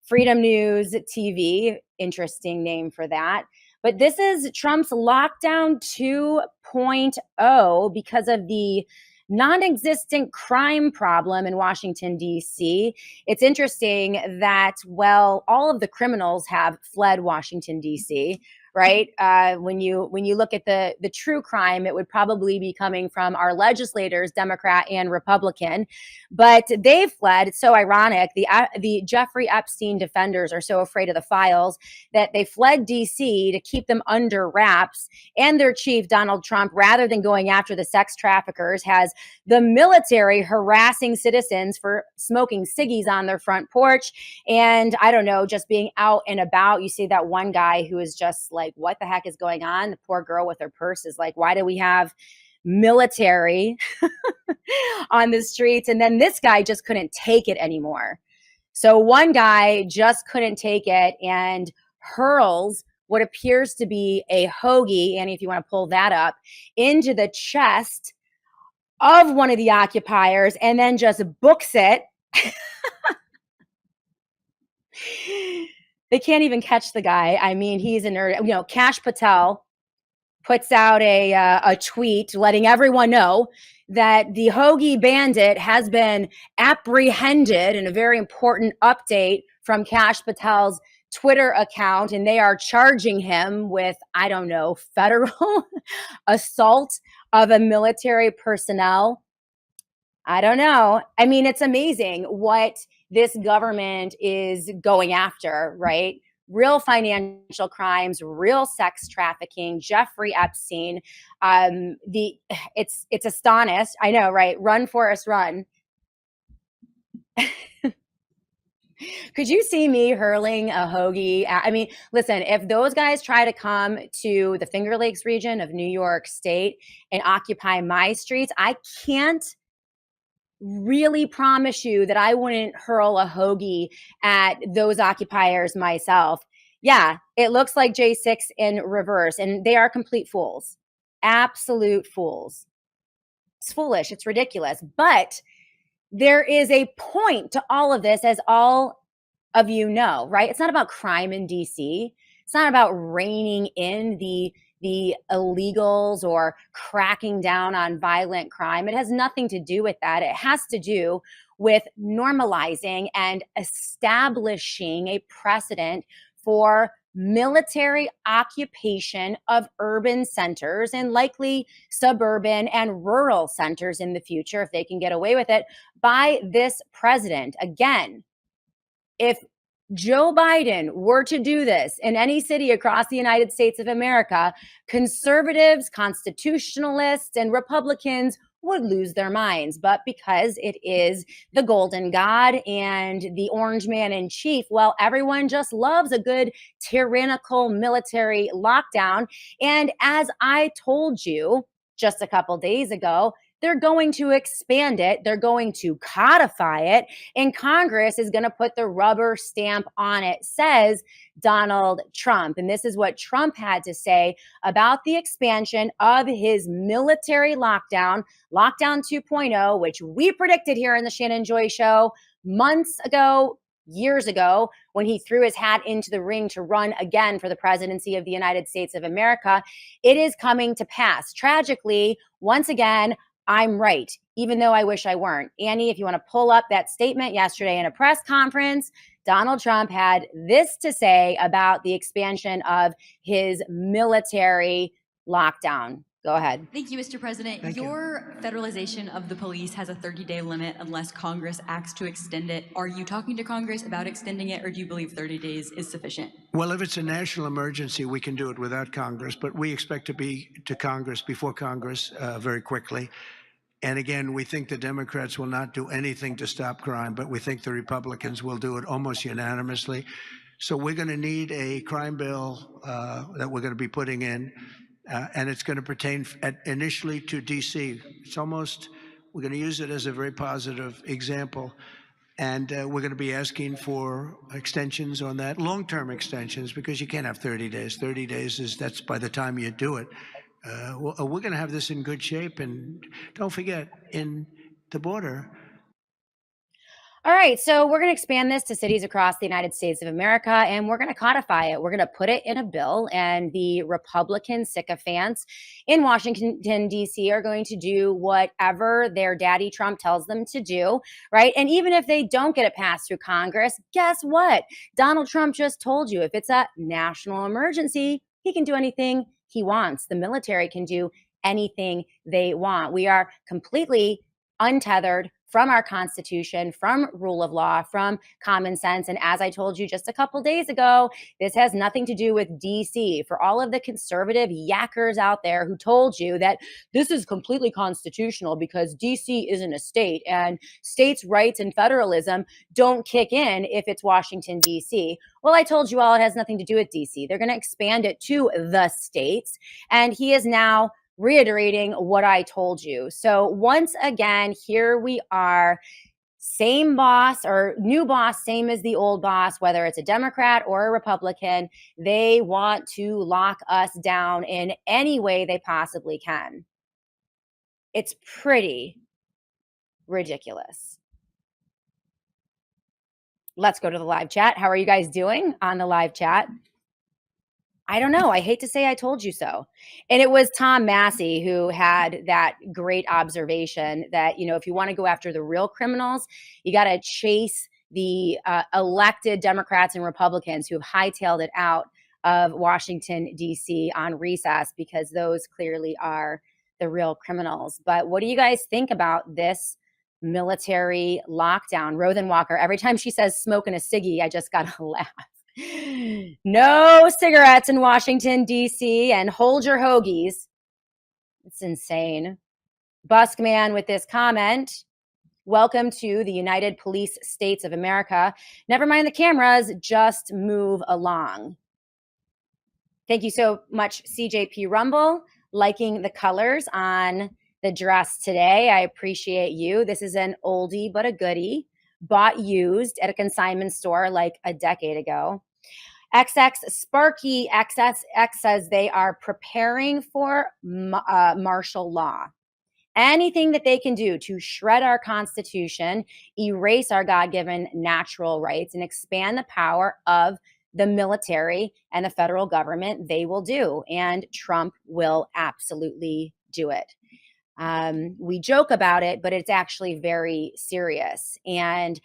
Freedom News TV, interesting name for that. But this is Trump's lockdown 2.0 because of the non existent crime problem in Washington, D.C. It's interesting that, well, all of the criminals have fled Washington, D.C., right? When you look at the true crime, it would probably be coming from our legislators, Democrat and Republican, but they've fled. It's so ironic. The Jeffrey Epstein defenders are so afraid of the files that they fled D.C. to keep them under wraps. And their chief, Donald Trump, rather than going after the sex traffickers, has the military harassing citizens for smoking ciggies on their front porch. And I don't know, just being out and about. You see that one guy who is just like, what the heck is going on? The poor girl with her purse is like, why do we have military on the streets? And then this guy just couldn't take it anymore. So one guy just couldn't take it and hurls what appears to be a hoagie, Annie, if you want to pull that up, into the chest of one of the occupiers and then just books it. They can't even catch the guy. I mean, he's a nerd. You know, Kash Patel puts out a tweet letting everyone know that the hoagie bandit has been apprehended, in a very important update from Kash Patel's Twitter account, and they are charging him with, I don't know, federal assault of a military personnel. I don't know. I mean, it's amazing what this government is going after, right? Real financial crimes, real sex trafficking, Jeffrey Epstein. It's astonished. I know, right? Run, Forrest, run. Could you see me hurling a hoagie? I mean, listen, if those guys try to come to the Finger Lakes region of New York State and occupy my streets, I can't really promise you that I wouldn't hurl a hoagie at those occupiers myself. Yeah, it looks like J6 in reverse, and they are complete fools. Absolute fools. It's foolish. It's ridiculous. But there is a point to all of this, as all of you know, right? It's not about crime in DC. It's not about reining in the illegals or cracking down on violent crime. It has nothing to do with that. It has to do with normalizing and establishing a precedent for military occupation of urban centers and likely suburban and rural centers in the future, if they can get away with it, by this president. Again, if Joe Biden were to do this in any city across the United States of America, conservatives, constitutionalists, and Republicans would lose their minds. But because it is the Golden God and the Orange Man in Chief, well, everyone just loves a good tyrannical military lockdown. And as I told you just a couple days ago, they're going to expand it. They're going to codify it. And Congress is going to put the rubber stamp on it, says Donald Trump. And this is what Trump had to say about the expansion of his military lockdown, Lockdown 2.0, which we predicted here in the Shannon Joy Show months ago, years ago, when he threw his hat into the ring to run again for the presidency of the United States of America. It is coming to pass. Tragically, once again, I'm right, even though I wish I weren't. Annie, if you want to pull up that statement yesterday in a press conference, Donald Trump had this to say about the expansion of his military lockdown. Go ahead. Thank you, Mr. President. Thank you. Your federalization of the police has a 30-day limit unless Congress acts to extend it. Are you talking to Congress about extending it, or do you believe 30 days is sufficient? Well, if it's a national emergency, we can do it without Congress, but we expect to be to Congress before Congress very quickly. And again, we think the Democrats will not do anything to stop crime, but we think the Republicans will do it almost unanimously. So we're going to need a crime bill that we're going to be putting in, and it's going to pertain initially to D.C. We're going to use it as a very positive example. And we're going to be asking for extensions on that, long-term extensions, because you can't have 30 days. 30 days that's by the time you do it. We're going to have this in good shape. And don't forget, in the border. All right, so we're going to expand this to cities across the United States of America, and we're going to codify it. We're going to put it in a bill, and the Republican sycophants in Washington, D.C. are going to do whatever their daddy Trump tells them to do, right? And even if they don't get it passed through Congress, guess what? Donald Trump just told you if it's a national emergency, he can do anything he wants. The military can do anything they want. We are completely untethered from our Constitution, from rule of law, from common sense. And as I told you just a couple days ago, this has nothing to do with DC. For all of the conservative yackers out there who told you that this is completely constitutional because DC isn't a state and states' rights and federalism don't kick in if it's Washington, DC. Well, I told you all it has nothing to do with DC. They're going to expand it to the states. And he is now reiterating what I told you. So once again, here we are, same boss or new boss, same as the old boss, whether it's a Democrat or a Republican, they want to lock us down in any way they possibly can. It's pretty ridiculous. Let's go to the live chat. How are you guys doing on the live chat? I don't know. I hate to say I told you so. And it was Tom Massey who had that great observation that, you know, if you want to go after the real criminals, you got to chase the elected Democrats and Republicans who have hightailed it out of Washington, D.C. on recess, because those clearly are the real criminals. But what do you guys think about this military lockdown? Rothen Walker, every time she says smoking a ciggy, I just got to laugh. No cigarettes in Washington, D.C., and hold your hoagies. It's insane. Buskman with this comment. Welcome to the United Police States of America. Never mind the cameras, just move along. Thank you so much, CJP Rumble, liking the colors on the dress today. I appreciate you. This is an oldie but a goodie. Bought used at a consignment store like a decade ago. XX Sparky XSX says they are preparing for martial law. Anything that they can do to shred our Constitution, erase our God-given natural rights, and expand the power of the military and the federal government, they will do. And Trump will absolutely do it. We joke about it, but it's actually very serious. And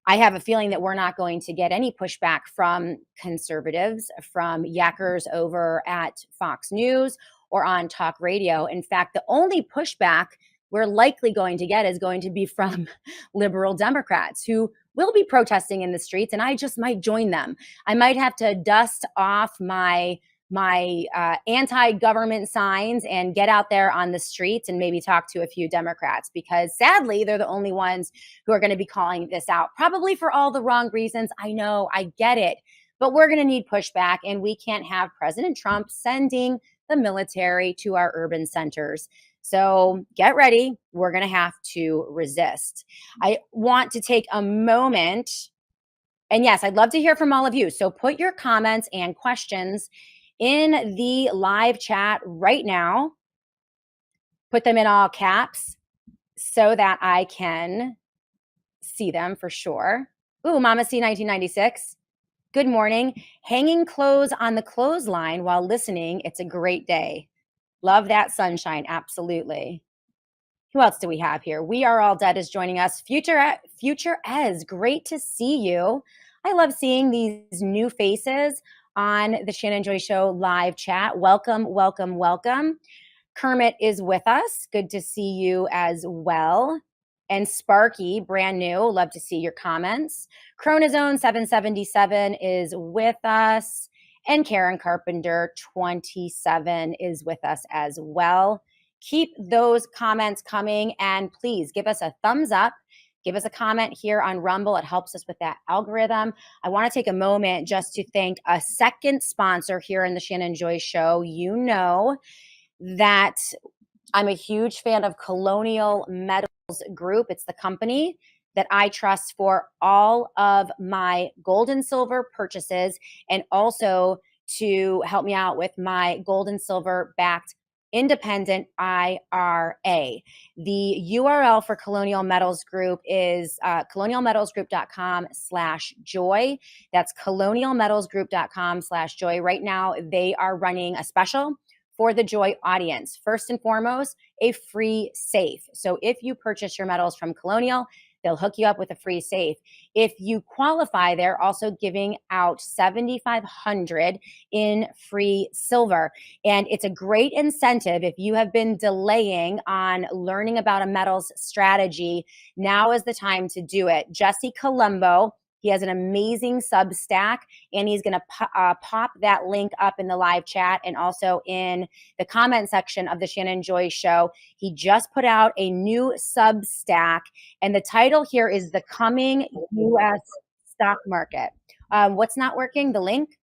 I have a feeling that we're not going to get any pushback from conservatives, from yackers over at Fox News or on talk radio. In fact, the only pushback we're likely going to get is going to be from liberal Democrats who will be protesting in the streets, and I just might join them. I might have to dust off my my anti-government signs and get out there on the streets and maybe talk to a few Democrats, because sadly, they're the only ones who are going to be calling this out, probably for all the wrong reasons. I know, I get it, but we're going to need pushback, and we can't have President Trump sending the military to our urban centers. So get ready. We're going to have to resist. I want to take a moment. And yes, I'd love to hear from all of you. So put your comments and questions in the live chat right now. Put them in all caps so that I can see them for sure. Ooh, Mama C 1996. Good morning. Hanging clothes on the clothesline while listening. It's a great day. Love that sunshine. Absolutely. Who else do we have here? We Are All Dead is joining us. Future Ez, great to see you. I love seeing these new faces on the Shannon Joy Show live chat. Welcome, welcome, welcome. Kermit is with us. Good to see you as well. And Sparky, brand new. Love to see your comments. Chronozone 777 is with us. And Karen Carpenter 27 is with us as well. Keep those comments coming, and please give us a thumbs up. Give us a comment here on Rumble. It helps us with that algorithm. I want to take a moment just to thank a second sponsor here in the Shannon Joy Show. You know that I'm a huge fan of Colonial Metals Group. It's the company that I trust for all of my gold and silver purchases, and also to help me out with my gold and silver backed independent IRA. The URL for Colonial Metals Group is colonialmetalsgroup.com/joy. That's colonialmetalsgroup.com/joy. Right now, they are running a special for the Joy audience. First and foremost, a free safe. So if you purchase your metals from Colonial, they'll hook you up with a free safe. If you qualify, they're also giving out $7,500 in free silver. And it's a great incentive if you have been delaying on learning about a metals strategy. Now is the time to do it. Jesse Colombo, he has an amazing Substack, and he's going to pop that link up in the live chat and also in the comment section of the Shannon Joy Show. He just put out a new Substack, and the title here is The Coming U.S. Stock Market. What's not working? The link?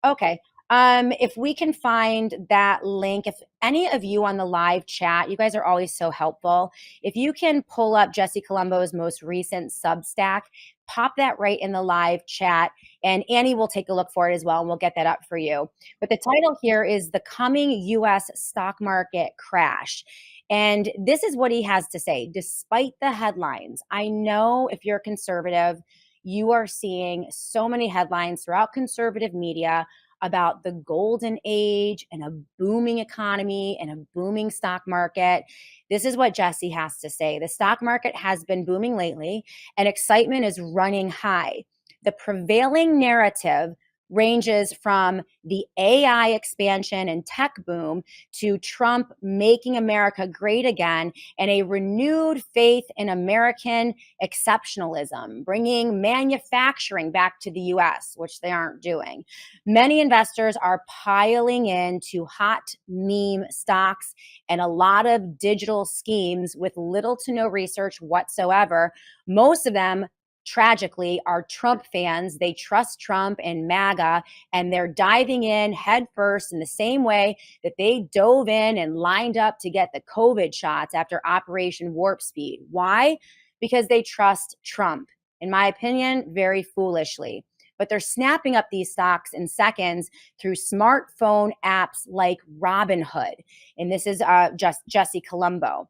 Okay. If we can find that link, if any of you on the live chat, you guys are always so helpful. If you can pull up Jesse Colombo's most recent Substack, pop that right in the live chat, and Annie will take a look for it as well, and we'll get that up for you. But the title here is The Coming U.S. Stock Market Crash. And this is what he has to say. Despite the headlines, I know if you're a conservative, you are seeing so many headlines throughout conservative media about the golden age and a booming economy and a booming stock market. This is what Jesse has to say. The stock market has been booming lately, and excitement is running high. The prevailing narrative ranges from the AI expansion and tech boom to Trump making America great again and a renewed faith in American exceptionalism, bringing manufacturing back to the US, which they aren't doing. Many investors are piling into hot meme stocks and a lot of digital schemes with little to no research whatsoever. Most of them, tragically, are Trump fans. They trust Trump and MAGA, and they're diving in headfirst in the same way that they dove in and lined up to get the COVID shots after Operation Warp Speed. Why? Because they trust Trump. In my opinion, very foolishly. But they're snapping up these stocks in seconds through smartphone apps like Robinhood. And this is just Jesse Colombo.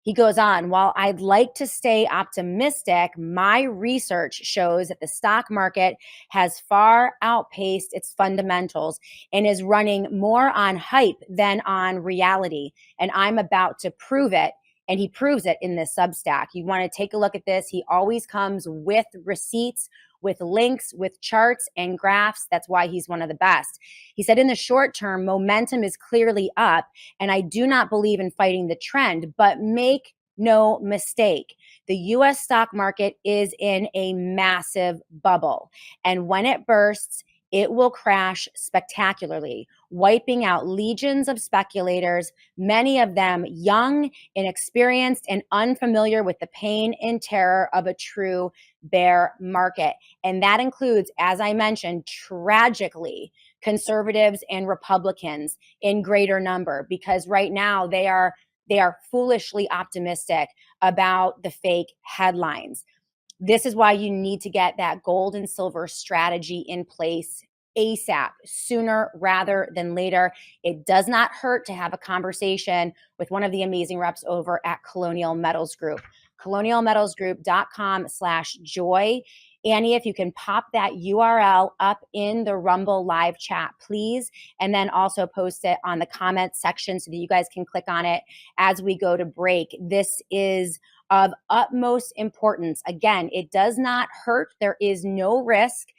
He goes on, while I'd like to stay optimistic, my research shows that the stock market has far outpaced its fundamentals and is running more on hype than on reality. And I'm about to prove it. And he proves it in this Substack. You want to take a look at this. He always comes with receipts, with links, with charts and graphs. That's why he's one of the best. He said, in the short term, momentum is clearly up, and I do not believe in fighting the trend, but make no mistake, the US stock market is in a massive bubble. And when it bursts, it will crash spectacularly, wiping out legions of speculators, many of them young, inexperienced, and unfamiliar with the pain and terror of a true bear market. And that includes, as I mentioned, tragically, conservatives and Republicans in greater number, because right now they are foolishly optimistic about the fake headlines. This is why you need to get that gold and silver strategy in place ASAP, sooner rather than later. It does not hurt to have a conversation with one of the amazing reps over at Colonial Metals Group, colonialmetalsgroup.com/joy. Annie, if you can pop that URL up in the Rumble live chat, please, and then also post it on the comments section so that you guys can click on it as we go to break. This is of utmost importance. Again, it does not hurt. There is no risk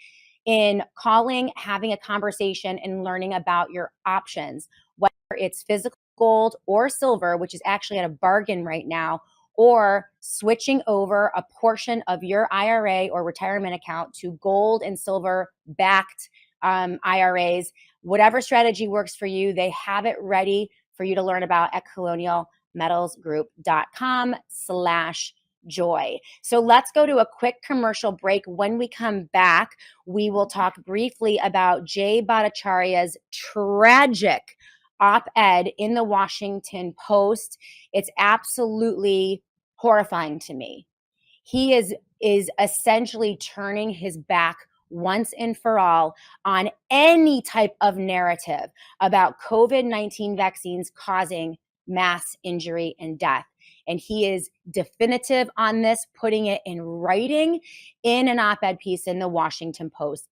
in calling, having a conversation, and learning about your options, whether it's physical gold or silver, which is actually at a bargain right now, or switching over a portion of your IRA or retirement account to gold and silver backed IRAs. Whatever strategy works for you, they have it ready for you to learn about at colonialmetalsgroup.com/joy. So let's go to a quick commercial break. When we come back, we will talk briefly about Jay Bhattacharya's tragic op-ed in the Washington Post. It's absolutely horrifying to me. He is essentially turning his back once and for all on any type of narrative about COVID-19 vaccines causing mass injury and death. And he is definitive on this, putting it in writing in an op-ed piece in the Washington Post.